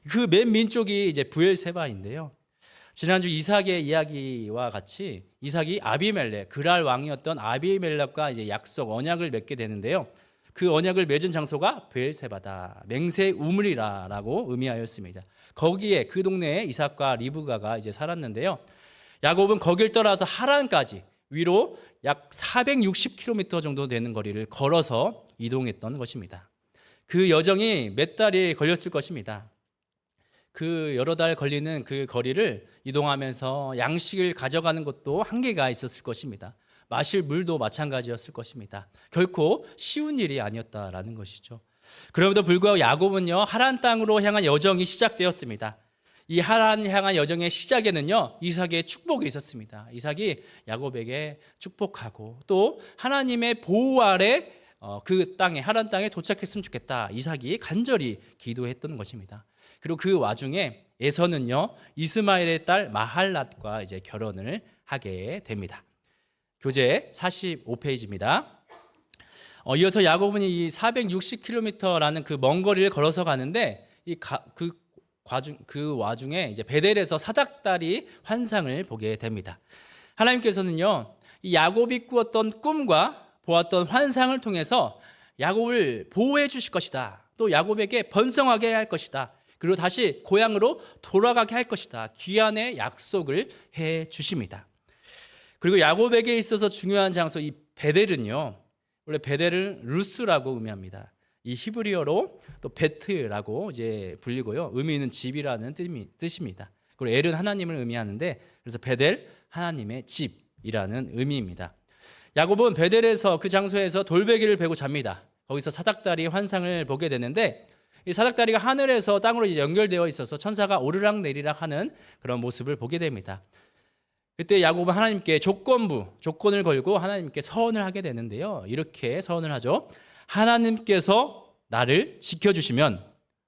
그 맨 민쪽이 이제 브엘세바인데요. 지난주 이삭의 이야기와 같이 이삭이 아비멜렉, 그랄 왕이었던 아비멜렉과 이제 약속, 언약을 맺게 되는데요. 그 언약을 맺은 장소가 브엘세바다, 맹세 우물이라라고 의미하였습니다. 거기에 그 동네에 이삭과 리브가가 이제 살았는데요. 야곱은 거길 떠나서 하란까지 위로 약 460km 정도 되는 거리를 걸어서 이동했던 것입니다. 그 여정이 몇 달이 걸렸을 것입니다. 그 여러 달 걸리는 그 거리를 이동하면서 양식을 가져가는 것도 한계가 있었을 것입니다. 마실 물도 마찬가지였을 것입니다. 결코 쉬운 일이 아니었다라는 것이죠. 그럼에도 불구하고 야곱은요, 하란 땅으로 향한 여정이 시작되었습니다. 이 하란 향한 여정의 시작에는요, 이삭의 축복이 있었습니다. 이삭이 야곱에게 축복하고 또 하나님의 보호 아래 그 땅에, 하란 땅에 도착했으면 좋겠다, 이삭이 간절히 기도했던 것입니다. 그리고 그 와중에 에서는요, 이스마엘의 딸 마할랏과 이제 결혼을 하게 됩니다. 교재 45페이지입니다. 이어서 야곱은 이 460km라는 그 먼 거리를 걸어서 가는데 그 와중에 이제 베델에서 사닥다리 환상을 보게 됩니다. 하나님께서는요, 이 야곱이 꾸었던 꿈과 보았던 환상을 통해서 야곱을 보호해 주실 것이다. 또 야곱에게 번성하게 할 것이다. 그리고 다시 고향으로 돌아가게 할 것이다. 귀환의 약속을 해 주십니다. 그리고 야곱에게 있어서 중요한 장소, 이 베델은요, 원래 베델은 루스라고 의미합니다. 이 히브리어로 또 베트라고 이제 불리고요, 의미는 집이라는 뜻입니다. 그리고 엘은 하나님을 의미하는데, 그래서 베델, 하나님의 집이라는 의미입니다. 야곱은 베델에서, 그 장소에서 돌베개를 베고 잡니다. 거기서 사닥다리 환상을 보게 되는데, 이 사닥다리가 하늘에서 땅으로 이제 연결되어 있어서 천사가 오르락 내리락 하는 그런 모습을 보게 됩니다. 그때 야곱은 하나님께 조건을 걸고 하나님께 서원을 하게 되는데요. 이렇게 서원을 하죠. 하나님께서 나를 지켜주시면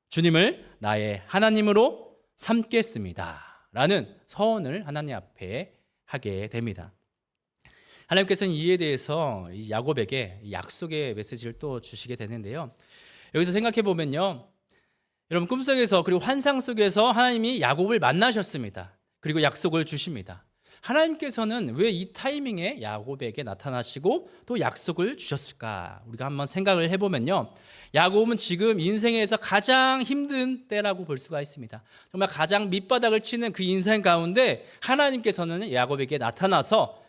주님을 나의 하나님으로 삼겠습니다. 라는 서원을 하나님 앞에 하게 됩니다. 하나님께서는 이에 대해서 야곱에게 약속의 메시지를 또 주시게 되는데요. 여기서 생각해 보면요, 여러분 꿈속에서 그리고 환상 속에서 하나님이 야곱을 만나셨습니다. 그리고 약속을 주십니다. 하나님께서는 왜 이 타이밍에 야곱에게 나타나시고 또 약속을 주셨을까? 우리가 한번 생각을 해보면요, 야곱은 지금 인생에서 가장 힘든 때라고 볼 수가 있습니다. 정말 가장 밑바닥을 치는 그 인생 가운데 하나님께서는 야곱에게 나타나서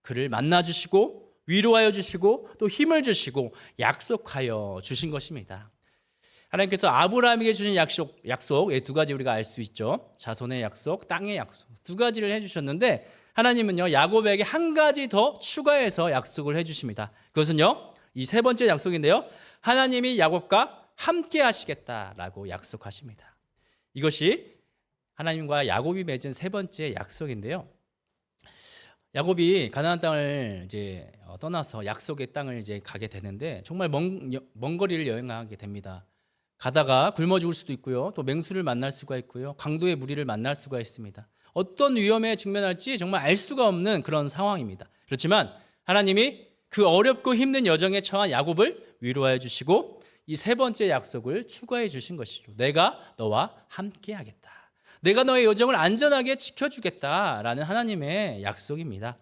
그를 만나주시고 위로하여 주시고 또 힘을 주시고 약속하여 주신 것입니다. 하나님께서 아브라함에게 주신 약속 두 가지 우리가 알 수 있죠. 자손의 약속, 땅의 약속, 두 가지를 해주셨는데 하나님은요, 야곱에게 한 가지 더 추가해서 약속을 해주십니다. 그것은요, 이 세 번째 약속인데요, 하나님이 야곱과 함께 하시겠다라고 약속하십니다. 이것이 하나님과 야곱이 맺은 세 번째 약속인데요, 야곱이 가나안 땅을 이제 떠나서 약속의 땅을 이제 가게 되는데 정말 먼 거리를 여행하게 됩니다. 가다가 굶어 죽을 수도 있고요, 또 맹수를 만날 수가 있고요, 강도의 무리를 만날 수가 있습니다. 어떤 위험에 직면할지 정말 알 수가 없는 그런 상황입니다. 그렇지만 하나님이 그 어렵고 힘든 여정에 처한 야곱을 위로해 주시고 이 세 번째 약속을 추가해 주신 것이죠. 내가 너와 함께 하겠다. 내가 너의 여정을 안전하게 지켜주겠다라는 하나님의 약속입니다.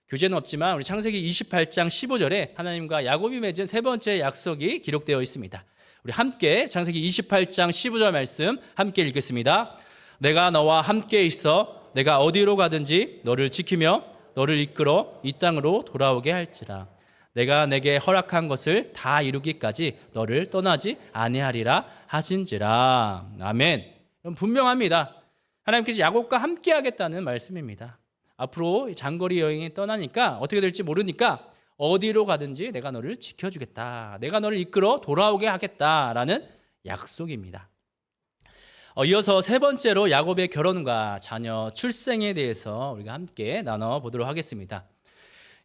교재는 없지만 우리 창세기 28장 15절에 하나님과 야곱이 맺은 세 번째 약속이 기록되어 있습니다. 우리 함께 창세기 28장 15절 말씀 함께 읽겠습니다. 내가 너와 함께 있어 내가 어디로 가든지 너를 지키며 너를 이끌어 이 땅으로 돌아오게 할지라. 내가 내게 허락한 것을 다 이루기까지 너를 떠나지 아니하리라 하신지라. 아멘. 분명합니다. 하나님께서 야곱과 함께 하겠다는 말씀입니다. 앞으로 장거리 여행이 떠나니까 어떻게 될지 모르니까 어디로 가든지 내가 너를 지켜주겠다. 내가 너를 이끌어 돌아오게 하겠다라는 약속입니다. 이어서 세 번째로 야곱의 결혼과 자녀 출생에 대해서 우리가 함께 나눠보도록 하겠습니다.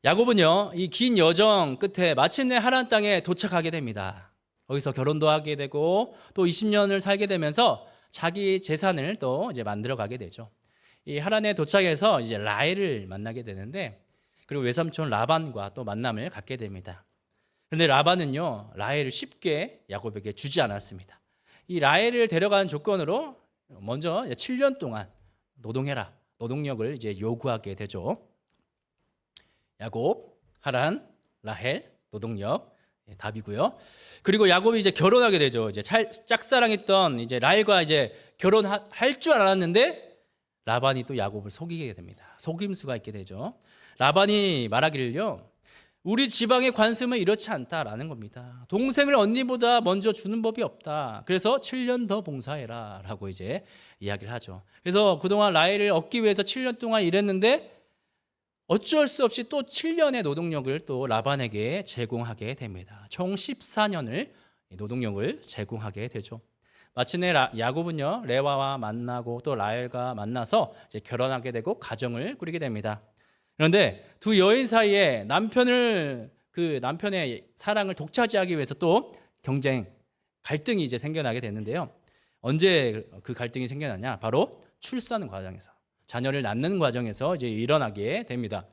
야곱은요, 이 긴 여정 끝에 마침내 하란 땅에 도착하게 됩니다. 거기서 결혼도 하게 되고 또 20년을 살게 되면서 자기 재산을 또 이제 만들어 가게 되죠. 이 하란에 도착해서 이제 라헬을 만나게 되는데, 그리고 외삼촌 라반과 또 만남을 갖게 됩니다. 그런데 라반은요, 라헬을 쉽게 야곱에게 주지 않았습니다. 이 라헬을 데려가는 조건으로 먼저 7년 동안 노동해라. 노동력을 이제 요구하게 되죠. 야곱, 하란, 라헬, 노동력 답이고요. 그리고 야곱이 이제 결혼하게 되죠. 이제 짝사랑했던 이제 라헬과 이제 결혼할 줄 알았는데 라반이 또 야곱을 속이게 됩니다. 속임수가 있게 되죠. 라반이 말하기를요, 우리 지방의 관습은 이렇지 않다라는 겁니다. 동생을 언니보다 먼저 주는 법이 없다. 그래서 7년 더 봉사해라 라고 이제 이야기를 하죠. 그래서 그동안 라헬을 얻기 위해서 7년 동안 일했는데 어쩔 수 없이 또 7년의 노동력을 또 라반에게 제공하게 됩니다. 총 14년을 노동력을 제공하게 되죠. 마침내 야곱은요, 레와와 만나고 또 라헬과 만나서 이제 결혼하게 되고 가정을 꾸리게 됩니다. 그런데 두 여인 사이에 남편의 사랑을 독차지하기 위해서 또 갈등이 이제 생겨나게 되는데요. 언제 그 갈등이 생겨나냐? 바로 출산 과정에서, 자녀를 낳는 과정에서 이제 일어나게 됩니다.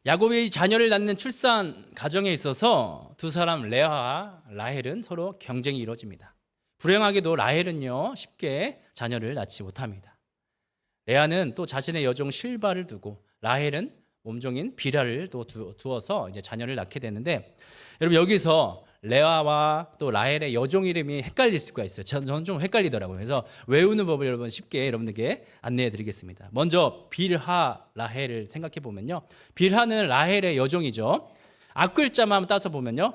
야곱이 자녀를 낳는 출산 과정에 있어서 두 사람 레아와 라헬은 서로 경쟁이 이루어집니다. 불행하게도 라헬은요, 쉽게 자녀를 낳지 못합니다. 레아는 또 자신의 여종 실바를 두고 라헬은 몸종인 비라를 또 두어서 이제 자녀를 낳게 되는데, 여러분 여기서 레아와 또 라헬의 여종 이름이 헷갈릴 수가 있어요. 저는 좀 헷갈리더라고요. 그래서 외우는 법을 여러분 쉽게 여러분들께 안내해 드리겠습니다. 먼저 빌하 라헬을 생각해 보면요, 빌하는 라헬의 여종이죠. 앞글자만 따서 보면요,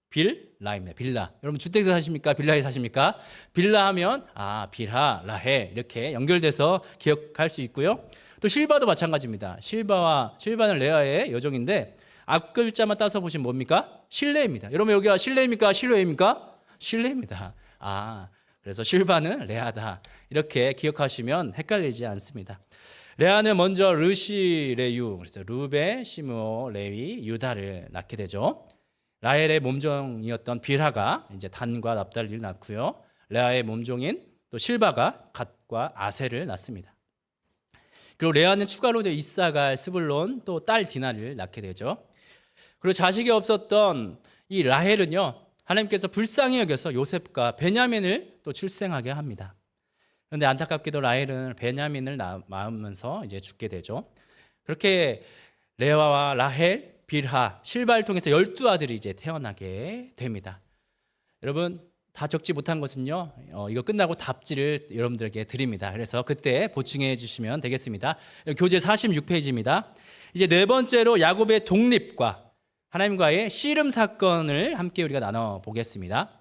빌라입니다. 빌라. 여러분 주택에서 사십니까? 빌라에 사십니까? 빌라 하면 빌하, 라헬 이렇게 연결돼서 기억할 수 있고요. 또 실바도 마찬가지입니다. 실바는 레아의 여종인데 앞글자만 따서 보시면 뭡니까? 실레입니다. 여러분 여기가 실레입니까? 실로입니까? 실레입니다. 그래서 실바는 레아다. 이렇게 기억하시면 헷갈리지 않습니다. 레아는 먼저 르시, 레유, 그래서 루베, 시므오, 레위, 유다를 낳게 되죠. 라헬의 몸종이었던 빌하가 이제 단과 납달리를 낳고요. 레아의 몸종인 또 실바가 갓과 아셀을 낳습니다. 그리고 레아는 추가로 이사갈, 스불론, 또 딸 디나를 낳게 되죠. 그리고 자식이 없었던 이 라헬은요, 하나님께서 불쌍히 여겨서 요셉과 베냐민을 또 출생하게 합니다. 그런데 안타깝게도 라헬은 베냐민을 낳으면서 이제 죽게 되죠. 그렇게 레아와 라헬, 빌하, 실바를 통해서 12아들이 이제 태어나게 됩니다. 여러분 다 적지 못한 것은요, 이거 끝나고 답지를 여러분들에게 드립니다. 그래서 그때 보충해 주시면 되겠습니다. 교재 46페이지입니다. 이제 네 번째로 야곱의 독립과 하나님과의 씨름 사건을 함께 우리가 나눠 보겠습니다.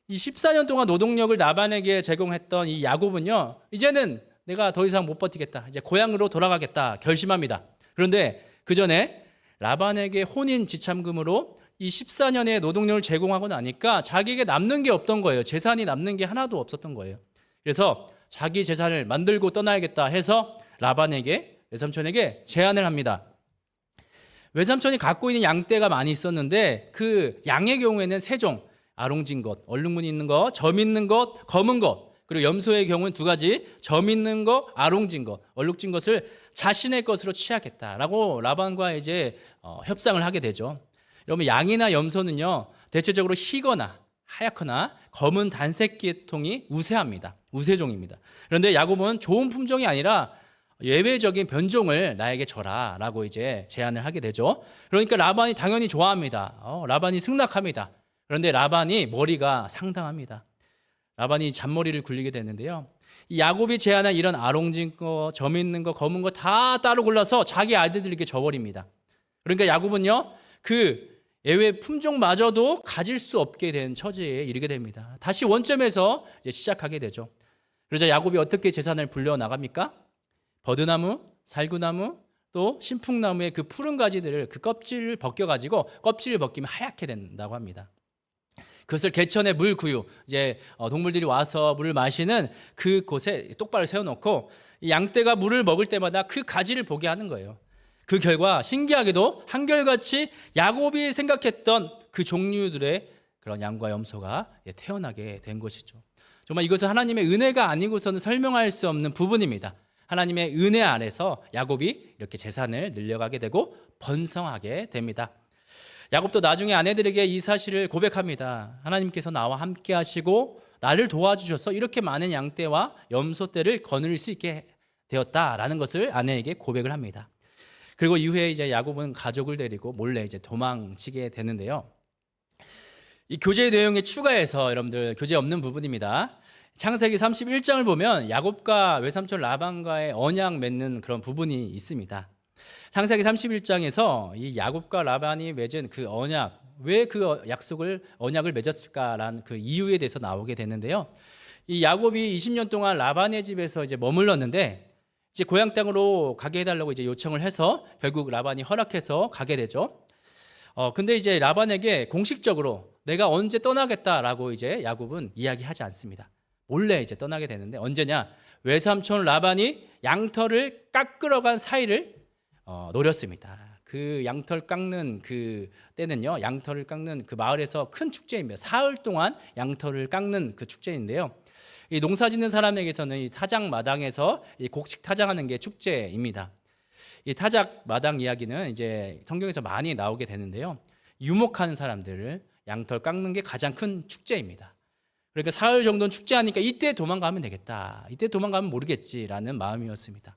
이 14년 동안 노동력을 라반에게 제공했던 이 야곱은요, 이제는 내가 더 이상 못 버티겠다, 이제 고향으로 돌아가겠다 결심합니다. 그런데 그 전에 라반에게 혼인 지참금으로 이 14년의 노동력을 제공하고 나니까 자기에게 남는 게 없던 거예요. 재산이 남는 게 하나도 없었던 거예요. 그래서 자기 재산을 만들고 떠나야겠다 해서 라반에게, 외삼촌에게 제안을 합니다. 외삼촌이 갖고 있는 양떼가 많이 있었는데 그 양의 경우에는 세 종, 아롱진 것, 얼룩무늬 있는 것, 점 있는 것, 검은 것, 그리고 염소의 경우는 두 가지, 점 있는 것, 아롱진 것, 얼룩진 것을 자신의 것으로 취하겠다라고 라반과 이제 협상을 하게 되죠. 여러분 양이나 염소는요, 대체적으로 희거나 하얗거나 검은 단색 계통이 우세합니다. 우세종입니다. 그런데 야곱은 좋은 품종이 아니라 예외적인 변종을 나에게 줘라라고 이제 제안을 하게 되죠. 그러니까 라반이 당연히 좋아합니다. 라반이 승낙합니다. 그런데 라반이 머리가 상당합니다. 라반이 잔머리를 굴리게 되는데요. 이 야곱이 제안한 이런 아롱진 거, 점 있는 거, 검은 거 다 따로 골라서 자기 아들들에게 줘버립니다. 그러니까 야곱은요, 그 예외 품종마저도 가질 수 없게 된 처지에 이르게 됩니다. 다시 원점에서 이제 시작하게 되죠. 그러자 야곱이 어떻게 재산을 불려 나갑니까? 버드나무, 살구나무, 또 신풍나무의 그 푸른 가지들을 그 껍질을 벗겨가지고 껍질을 벗기면 하얗게 된다고 합니다. 그것을 개천의 물 구유, 이제 동물들이 와서 물을 마시는 그곳에 똑바로 세워놓고 이 양떼가 물을 먹을 때마다 그 가지를 보게 하는 거예요. 그 결과 신기하게도 한결같이 야곱이 생각했던 그 종류들의 그런 양과 염소가 태어나게 된 것이죠. 정말 이것은 하나님의 은혜가 아니고서는 설명할 수 없는 부분입니다. 하나님의 은혜 아래서 야곱이 이렇게 재산을 늘려가게 되고 번성하게 됩니다. 야곱도 나중에 아내들에게 이 사실을 고백합니다. 하나님께서 나와 함께 하시고 나를 도와주셔서 이렇게 많은 양떼와 염소떼를 거느릴 수 있게 되었다라는 것을 아내에게 고백을 합니다. 그리고 이후에 이제 야곱은 가족을 데리고 몰래 이제 도망치게 되는데요. 이 교제 내용에 추가해서 여러분들 교재 없는 부분입니다. 창세기 31장을 보면 야곱과 외삼촌 라반과의 언약 맺는 그런 부분이 있습니다. 창세기 31장에서 이 야곱과 라반이 맺은 그 언약, 왜 그 언약을 맺었을까라는 그 이유에 대해서 나오게 되는데요. 이 야곱이 20년 동안 라반의 집에서 이제 머물렀는데 이제 고향 땅으로 가게 해달라고 이제 요청을 해서 결국 라반이 허락해서 가게 되죠. 근데 이제 라반에게 공식적으로 내가 언제 떠나겠다라고 이제 야곱은 이야기하지 않습니다. 몰래 이제 떠나게 되는데 언제냐? 외삼촌 라반이 양털을 깎으러 간 사이를 노렸습니다. 그 양털 깎는 그 때는요, 양털을 깎는 그 마을에서 큰 축제입니다. 사흘 동안 양털을 깎는 그 축제인데요. 이 농사짓는 사람에게서는 이 타작 마당에서 이 곡식 타작하는 게 축제입니다. 이 타작 마당 이야기는 이제 성경에서 많이 나오게 되는데요. 유목하는 사람들을 양털 깎는 게 가장 큰 축제입니다. 그러니까 사흘 정도는 축제하니까 이때 도망가면 되겠다. 이때 도망가면 모르겠지라는 마음이었습니다.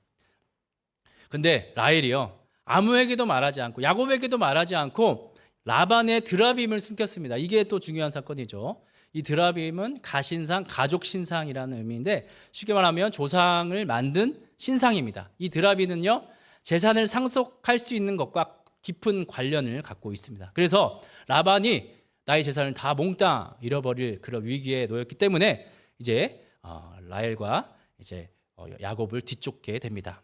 근데 라헬이요, 아무에게도 말하지 않고 야곱에게도 말하지 않고 라반의 드라빔을 숨겼습니다. 이게 또 중요한 사건이죠. 이 드라빔은 가신상, 가족신상이라는 의미인데 쉽게 말하면 조상을 만든 신상입니다. 이 드라빔은요, 재산을 상속할 수 있는 것과 깊은 관련을 갖고 있습니다. 그래서 라반이 나의 재산을 다 몽땅 잃어버릴 그런 위기에 놓였기 때문에 이제 라헬과 이제 야곱을 뒤쫓게 됩니다.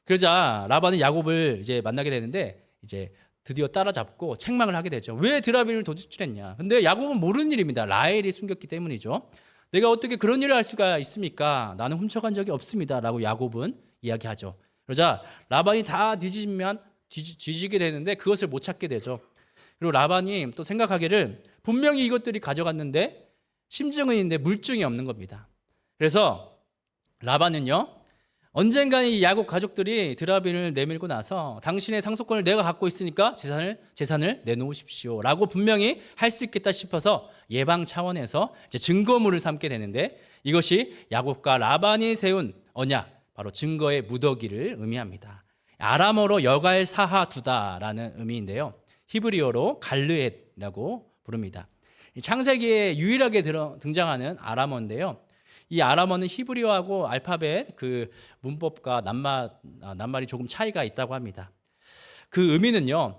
그러자 라반은 야곱을 이제 만나게 되는데 이제 드디어 따라잡고 책망을 하게 되죠. 왜 드라빔을 도둑질했냐? 근데 야곱은 모르는 일입니다. 라헬이 숨겼기 때문이죠. 내가 어떻게 그런 일을 할 수가 있습니까? 나는 훔쳐간 적이 없습니다라고 야곱은 이야기하죠. 그러자 라반이 다 뒤지게 되는데 그것을 못 찾게 되죠. 그리고 라반이 또 생각하기를 분명히 이것들이 가져갔는데 심증은 있는데 물증이 없는 겁니다. 그래서 라반은요, 언젠가 이 야곱 가족들이 드라빔을 내밀고 나서 당신의 상속권을 내가 갖고 있으니까 재산을 내놓으십시오 라고 분명히 할 수 있겠다 싶어서 예방 차원에서 이제 증거물을 삼게 되는데 이것이 야곱과 라반이 세운 언약, 바로 증거의 무더기를 의미합니다. 아람어로 여갈 사하 두다라는 의미인데요. 히브리어로 갈르엣이라고 부릅니다. 창세기에 유일하게 등장하는 아람어인데요. 이 아람어는 히브리어하고 알파벳 그 문법과 낱말이 조금 차이가 있다고 합니다. 그 의미는요,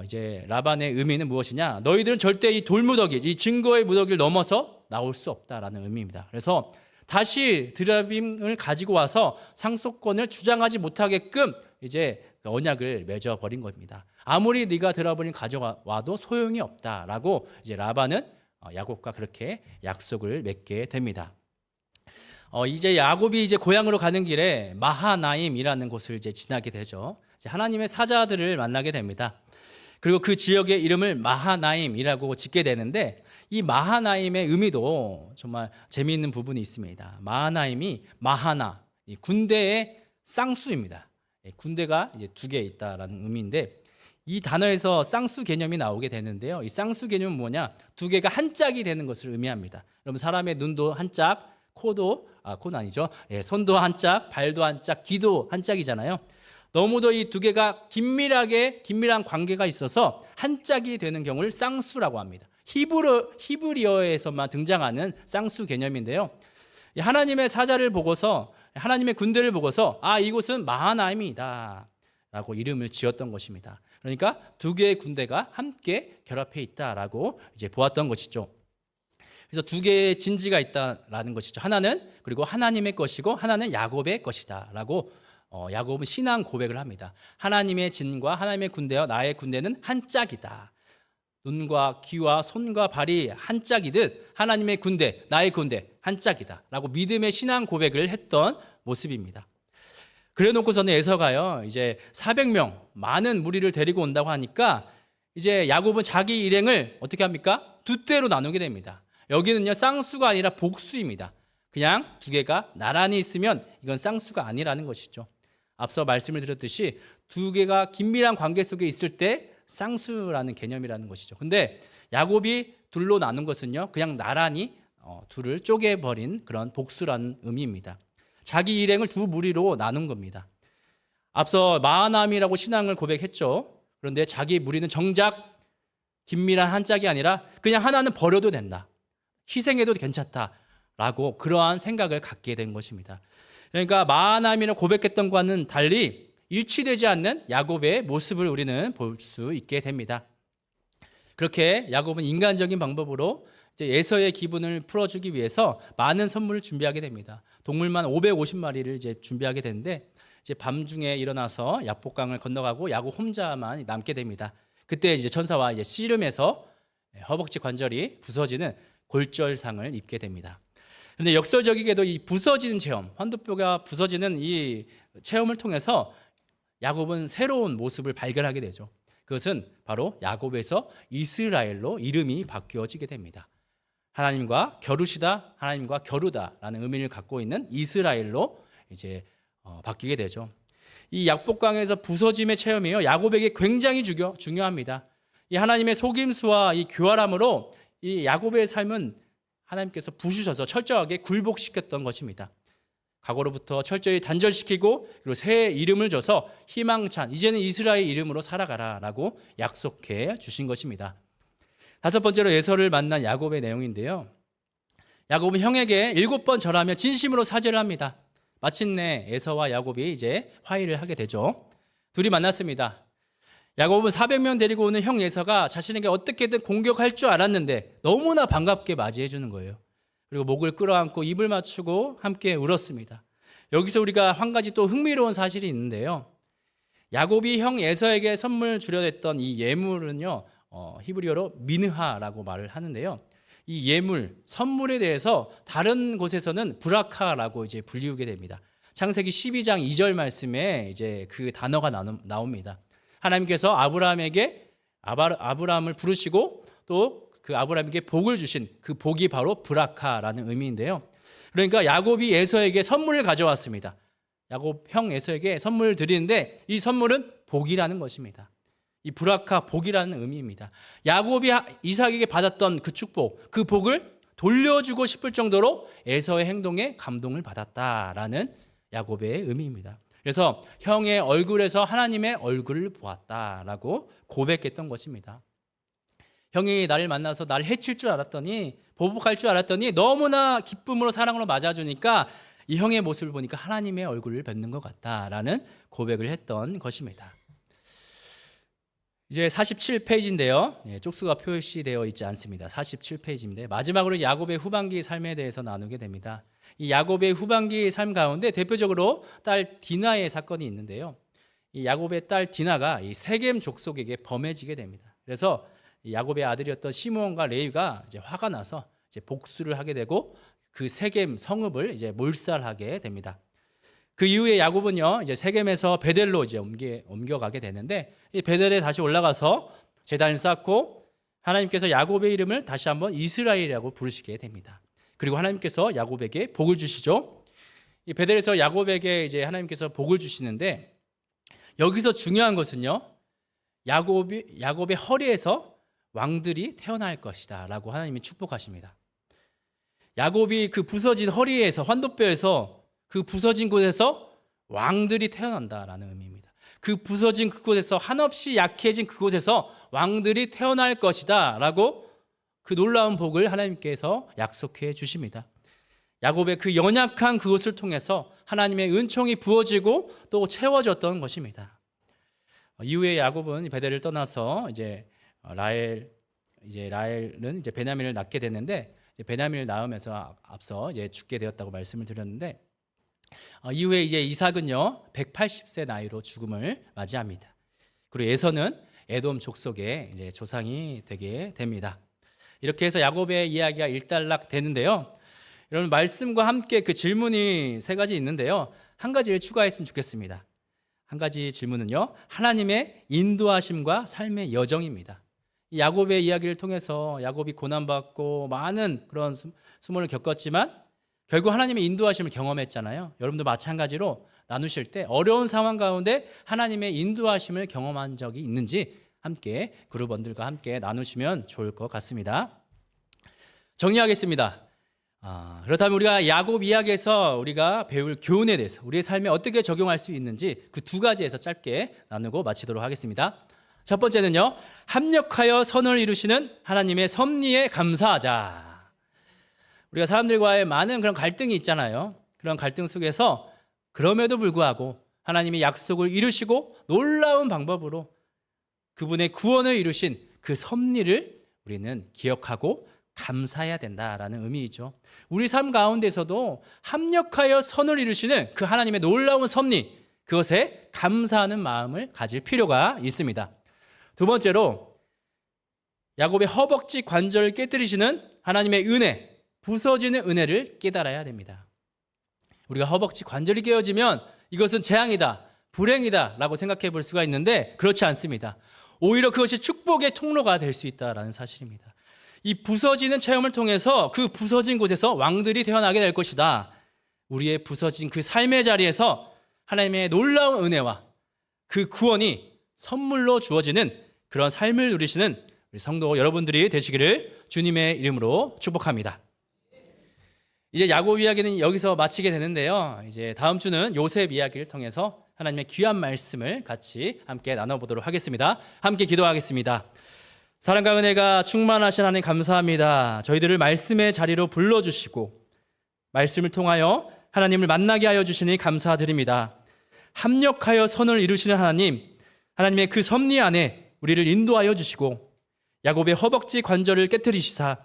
이제 라반의 의미는 무엇이냐? 너희들은 절대 이 돌무더기, 이 증거의 무더기를 넘어서 나올 수 없다라는 의미입니다. 그래서 다시 드라빔을 가지고 와서 상속권을 주장하지 못하게끔 이제 언약을 맺어버린 겁니다. 아무리 네가 드라빔을 가져와도 소용이 없다라고 이제 라반은 야곱과 그렇게 약속을 맺게 됩니다. 이제 야곱이 이제 고향으로 가는 길에 마하나임이라는 곳을 이제 지나게 되죠. 이제 하나님의 사자들을 만나게 됩니다. 그리고 그 지역의 이름을 마하나임이라고 짓게 되는데 이 마하나임의 의미도 정말 재미있는 부분이 있습니다. 마하나임이 마하나, 이 군대의 쌍수입니다. 군대가 이제 두 개 있다라는 의미인데 이 단어에서 쌍수 개념이 나오게 되는데요. 이 쌍수 개념은 뭐냐? 두 개가 한 짝이 되는 것을 의미합니다. 여러분 사람의 눈도 한 짝, 코는 아니죠. 손도 한 짝, 발도 한 짝, 귀도 한 짝이잖아요. 너무도 이 두 개가 긴밀한 관계가 있어서 한 짝이 되는 경우를 쌍수라고 합니다. 히브리어에서만 등장하는 쌍수 개념인데요. 하나님의 사자를 보고서 하나님의 군대를 보고서 이곳은 마하나임이다 라고 이름을 지었던 것입니다. 그러니까 두 개의 군대가 함께 결합해 있다라고 이제 보았던 것이죠. 그래서 두 개의 진지가 있다라는 것이죠. 하나는 그리고 하나님의 것이고 하나는 야곱의 것이다라고 야곱은 신앙 고백을 합니다. 하나님의 진과 하나님의 군대와 나의 군대는 한 짝이다. 눈과 귀와 손과 발이 한 짝이듯 하나님의 군대, 나의 군대 한 짝이다 라고 믿음의 신앙 고백을 했던 모습입니다. 그래 놓고서는 에서가요, 이제 400명 많은 무리를 데리고 온다고 하니까 이제 야곱은 자기 일행을 어떻게 합니까? 두 때로 나누게 됩니다. 여기는요, 쌍수가 아니라 복수입니다. 그냥 두 개가 나란히 있으면 이건 쌍수가 아니라는 것이죠. 앞서 말씀을 드렸듯이 두 개가 긴밀한 관계 속에 있을 때 쌍수라는 개념이라는 것이죠. 근데 야곱이 둘로 나눈 것은요, 그냥 나란히 둘을 쪼개버린 그런 복수라는 의미입니다. 자기 일행을 두 무리로 나눈 겁니다. 앞서 마하나임이라고 신앙을 고백했죠. 그런데 자기 무리는 정작 긴밀한 한 짝이 아니라 그냥 하나는 버려도 된다, 희생해도 괜찮다라고 그러한 생각을 갖게 된 것입니다. 그러니까 마하나임이라 고백했던 것과는 달리 일치되지 않는 야곱의 모습을 우리는 볼 수 있게 됩니다. 그렇게 야곱은 인간적인 방법으로 이제 에서의 기분을 풀어주기 위해서 많은 선물을 준비하게 됩니다. 동물만 550마리를 이제 준비하게 되는데, 이제 밤중에 일어나서 야복강을 건너가고 야곱 혼자만 남게 됩니다. 그때 이제 천사와 이제 씨름해서 허벅지 관절이 부서지는 골절상을 입게 됩니다. 그런데 역설적이게도 이 부서지는 체험, 환도뼈가 부서지는 이 체험을 통해서 야곱은 새로운 모습을 발견하게 되죠. 그것은 바로 야곱에서 이스라엘로 이름이 바뀌어지게 됩니다. 하나님과 겨루시다, 하나님과 겨루다라는 의미를 갖고 있는 이스라엘로 이제 바뀌게 되죠. 이 야복강에서 부서짐의 체험이요, 야곱에게 굉장히 중요합니다. 이 하나님의 속임수와 이 교활함으로 이 야곱의 삶은 하나님께서 부수셔서 철저하게 굴복시켰던 것입니다. 과거로부터 철저히 단절시키고 그리고 새 이름을 줘서 희망찬, 이제는 이스라엘 이름으로 살아가라라고 약속해 주신 것입니다. 다섯 번째로 에서를 만난 야곱의 내용인데요. 야곱은 형에게 7번 절하며 진심으로 사죄를 합니다. 마침내 에서와 야곱이 이제 화해를 하게 되죠. 둘이 만났습니다. 야곱은 400명 데리고 오는 형 에서가 자신에게 어떻게든 공격할 줄 알았는데 너무나 반갑게 맞이해 주는 거예요. 그리고 목을 끌어안고 입을 맞추고 함께 울었습니다. 여기서 우리가 한 가지 또 흥미로운 사실이 있는데요. 야곱이 형 에서에게 선물 주려 했던 이 예물은요, 히브리어로 미느하라고 말을 하는데요. 이 예물, 선물에 대해서 다른 곳에서는 브라카라고 이제 불리우게 됩니다. 창세기 12장 2절 말씀에 이제 그 단어가 나옵니다. 하나님께서 아브라함을 부르시고 또 그 아브라함에게 복을 주신 그 복이 바로 브라카라는 의미인데요. 그러니까 야곱이 에서에게 선물을 가져왔습니다. 야곱 형 에서에게 선물을 드리는데 이 선물은 복이라는 것입니다. 이 브라카, 복이라는 의미입니다. 야곱이 이삭에게 받았던 그 축복, 그 복을 돌려주고 싶을 정도로 에서의 행동에 감동을 받았다라는 야곱의 의미입니다. 그래서 형의 얼굴에서 하나님의 얼굴을 보았다라고 고백했던 것입니다. 형이 나를 만나서 나를 해칠 줄 알았더니, 보복할 줄 알았더니 너무나 기쁨으로 사랑으로 맞아주니까 이 형의 모습을 보니까 하나님의 얼굴을 뵙는 것 같다라는 고백을 했던 것입니다. 이제 47페이지인데요. 쪽수가 표시되어 있지 않습니다. 47페이지인데 마지막으로 야곱의 후반기 삶에 대해서 나누게 됩니다. 이 야곱의 후반기 삶 가운데 대표적으로 딸 디나의 사건이 있는데요. 이 야곱의 딸 디나가 이 세겜 족속에게 범해지게 됩니다. 그래서 이 야곱의 아들이었던 시므온과 레위가 이제 화가 나서 이제 복수를 하게 되고 그 세겜 성읍을 이제 몰살하게 됩니다. 그 이후에 야곱은요, 이제 세겜에서 베델로 이제 옮겨가게 되는데, 이 베델에 다시 올라가서 제단을 쌓고 하나님께서 야곱의 이름을 다시 한번 이스라엘이라고 부르시게 됩니다. 그리고 하나님께서 야곱에게 복을 주시죠. 이 베델에서 야곱에게 이제 하나님께서 복을 주시는데, 여기서 중요한 것은요, 야곱의 허리에서 왕들이 태어날 것이다라고 하나님이 축복하십니다. 야곱이 그 부서진 허리에서, 환도뼈에서, 그 부서진 곳에서 왕들이 태어난다라는 의미입니다. 그 부서진 그곳에서, 한없이 약해진 그곳에서 왕들이 태어날 것이다라고 그 놀라운 복을 하나님께서 약속해 주십니다. 야곱의 그 연약한 그곳을 통해서 하나님의 은총이 부어지고 또 채워졌던 것입니다. 이후에 야곱은 베델을 떠나서 이제 라헬은 이제 베냐민을 낳게 됐는데, 베냐민을 낳으면서 앞서 이제 죽게 되었다고 말씀을 드렸는데, 이후에 이제 이삭은요 180세 나이로 죽음을 맞이합니다. 그리고 에서는 에돔 족속의 이제 조상이 되게 됩니다. 이렇게 해서 야곱의 이야기가 일단락 되는데요. 여러분, 말씀과 함께 그 질문이 세 가지 있는데요. 한 가지를 추가했으면 좋겠습니다. 한 가지 질문은요, 하나님의 인도하심과 삶의 여정입니다. 이 야곱의 이야기를 통해서 야곱이 고난받고 많은 그런 수모를 겪었지만 결국 하나님의 인도하심을 경험했잖아요. 여러분도 마찬가지로 나누실 때 어려운 상황 가운데 하나님의 인도하심을 경험한 적이 있는지 함께 그룹원들과 함께 나누시면 좋을 것 같습니다. 정리하겠습니다. 그렇다면 우리가 야곱 이야기에서 우리가 배울 교훈에 대해서 우리의 삶에 어떻게 적용할 수 있는지 그 두 가지에서 짧게 나누고 마치도록 하겠습니다. 첫 번째는요, 합력하여 선을 이루시는 하나님의 섭리에 감사하자. 우리가 사람들과의 많은 그런 갈등이 있잖아요. 그런 갈등 속에서 그럼에도 불구하고 하나님이 약속을 이루시고 놀라운 방법으로 그분의 구원을 이루신 그 섭리를 우리는 기억하고 감사해야 된다라는 의미이죠. 우리 삶 가운데서도 합력하여 선을 이루시는 그 하나님의 놀라운 섭리, 그것에 감사하는 마음을 가질 필요가 있습니다. 두 번째로 야곱의 허벅지 관절을 깨뜨리시는 하나님의 은혜, 부서지는 은혜를 깨달아야 됩니다. 우리가 허벅지 관절이 깨어지면 이것은 재앙이다, 불행이다 라고 생각해 볼 수가 있는데 그렇지 않습니다. 오히려 그것이 축복의 통로가 될 수 있다는 사실입니다. 이 부서지는 체험을 통해서 그 부서진 곳에서 왕들이 태어나게 될 것이다. 우리의 부서진 그 삶의 자리에서 하나님의 놀라운 은혜와 그 구원이 선물로 주어지는 그런 삶을 누리시는 우리 성도 여러분들이 되시기를 주님의 이름으로 축복합니다. 이제 야곱 이야기는 여기서 마치게 되는데요. 이제 다음 주는 요셉 이야기를 통해서 하나님의 귀한 말씀을 같이 함께 나눠보도록 하겠습니다. 함께 기도하겠습니다. 사랑과 은혜가 충만하신 하나님 감사합니다. 저희들을 말씀의 자리로 불러주시고 말씀을 통하여 하나님을 만나게 하여 주시니 감사드립니다. 합력하여 선을 이루시는 하나님, 하나님의 그 섭리 안에 우리를 인도하여 주시고 야곱의 허벅지 관절을 깨뜨리시사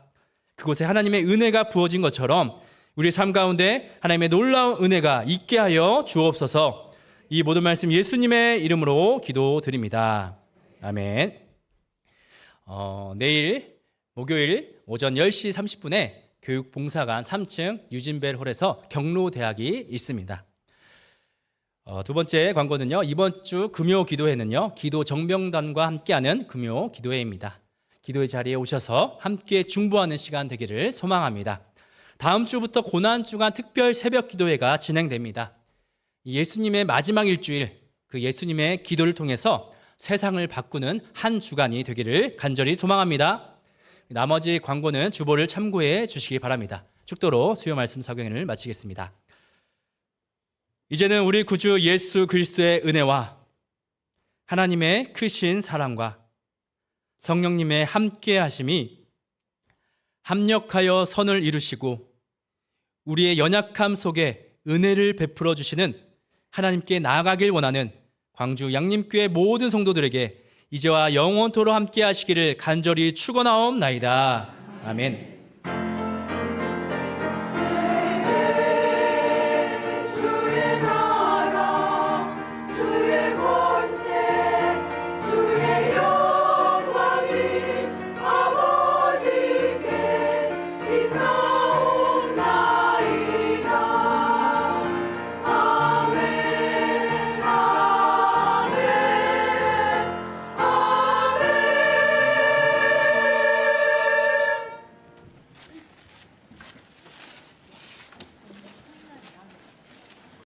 그곳에 하나님의 은혜가 부어진 것처럼 우리 삶 가운데 하나님의 놀라운 은혜가 있게 하여 주옵소서. 이 모든 말씀 예수님의 이름으로 기도드립니다. 아멘. 내일 목요일 오전 10시 30분에 교육봉사관 3층 유진벨홀에서 경로대학이 있습니다. 두 번째 광고는요, 이번 주 금요 기도회는요, 기도 정병단과 함께하는 금요 기도회입니다. 기도의 자리에 오셔서 함께 중보하는 시간 되기를 소망합니다. 다음 주부터 고난주간 특별 새벽 기도회가 진행됩니다. 예수님의 마지막 일주일, 그 예수님의 기도를 통해서 세상을 바꾸는 한 주간이 되기를 간절히 소망합니다. 나머지 광고는 주보를 참고해 주시기 바랍니다. 축도로 수요 말씀 사경을 마치겠습니다. 이제는 우리 구주 예수 그리스도의 은혜와 하나님의 크신 사랑과 성령님의 함께 하심이 합력하여 선을 이루시고 우리의 연약함 속에 은혜를 베풀어 주시는 하나님께 나아가길 원하는 광주 양림교회 모든 성도들에게 이제와 영원토록 함께 하시기를 간절히 축원하옵나이다. 아멘.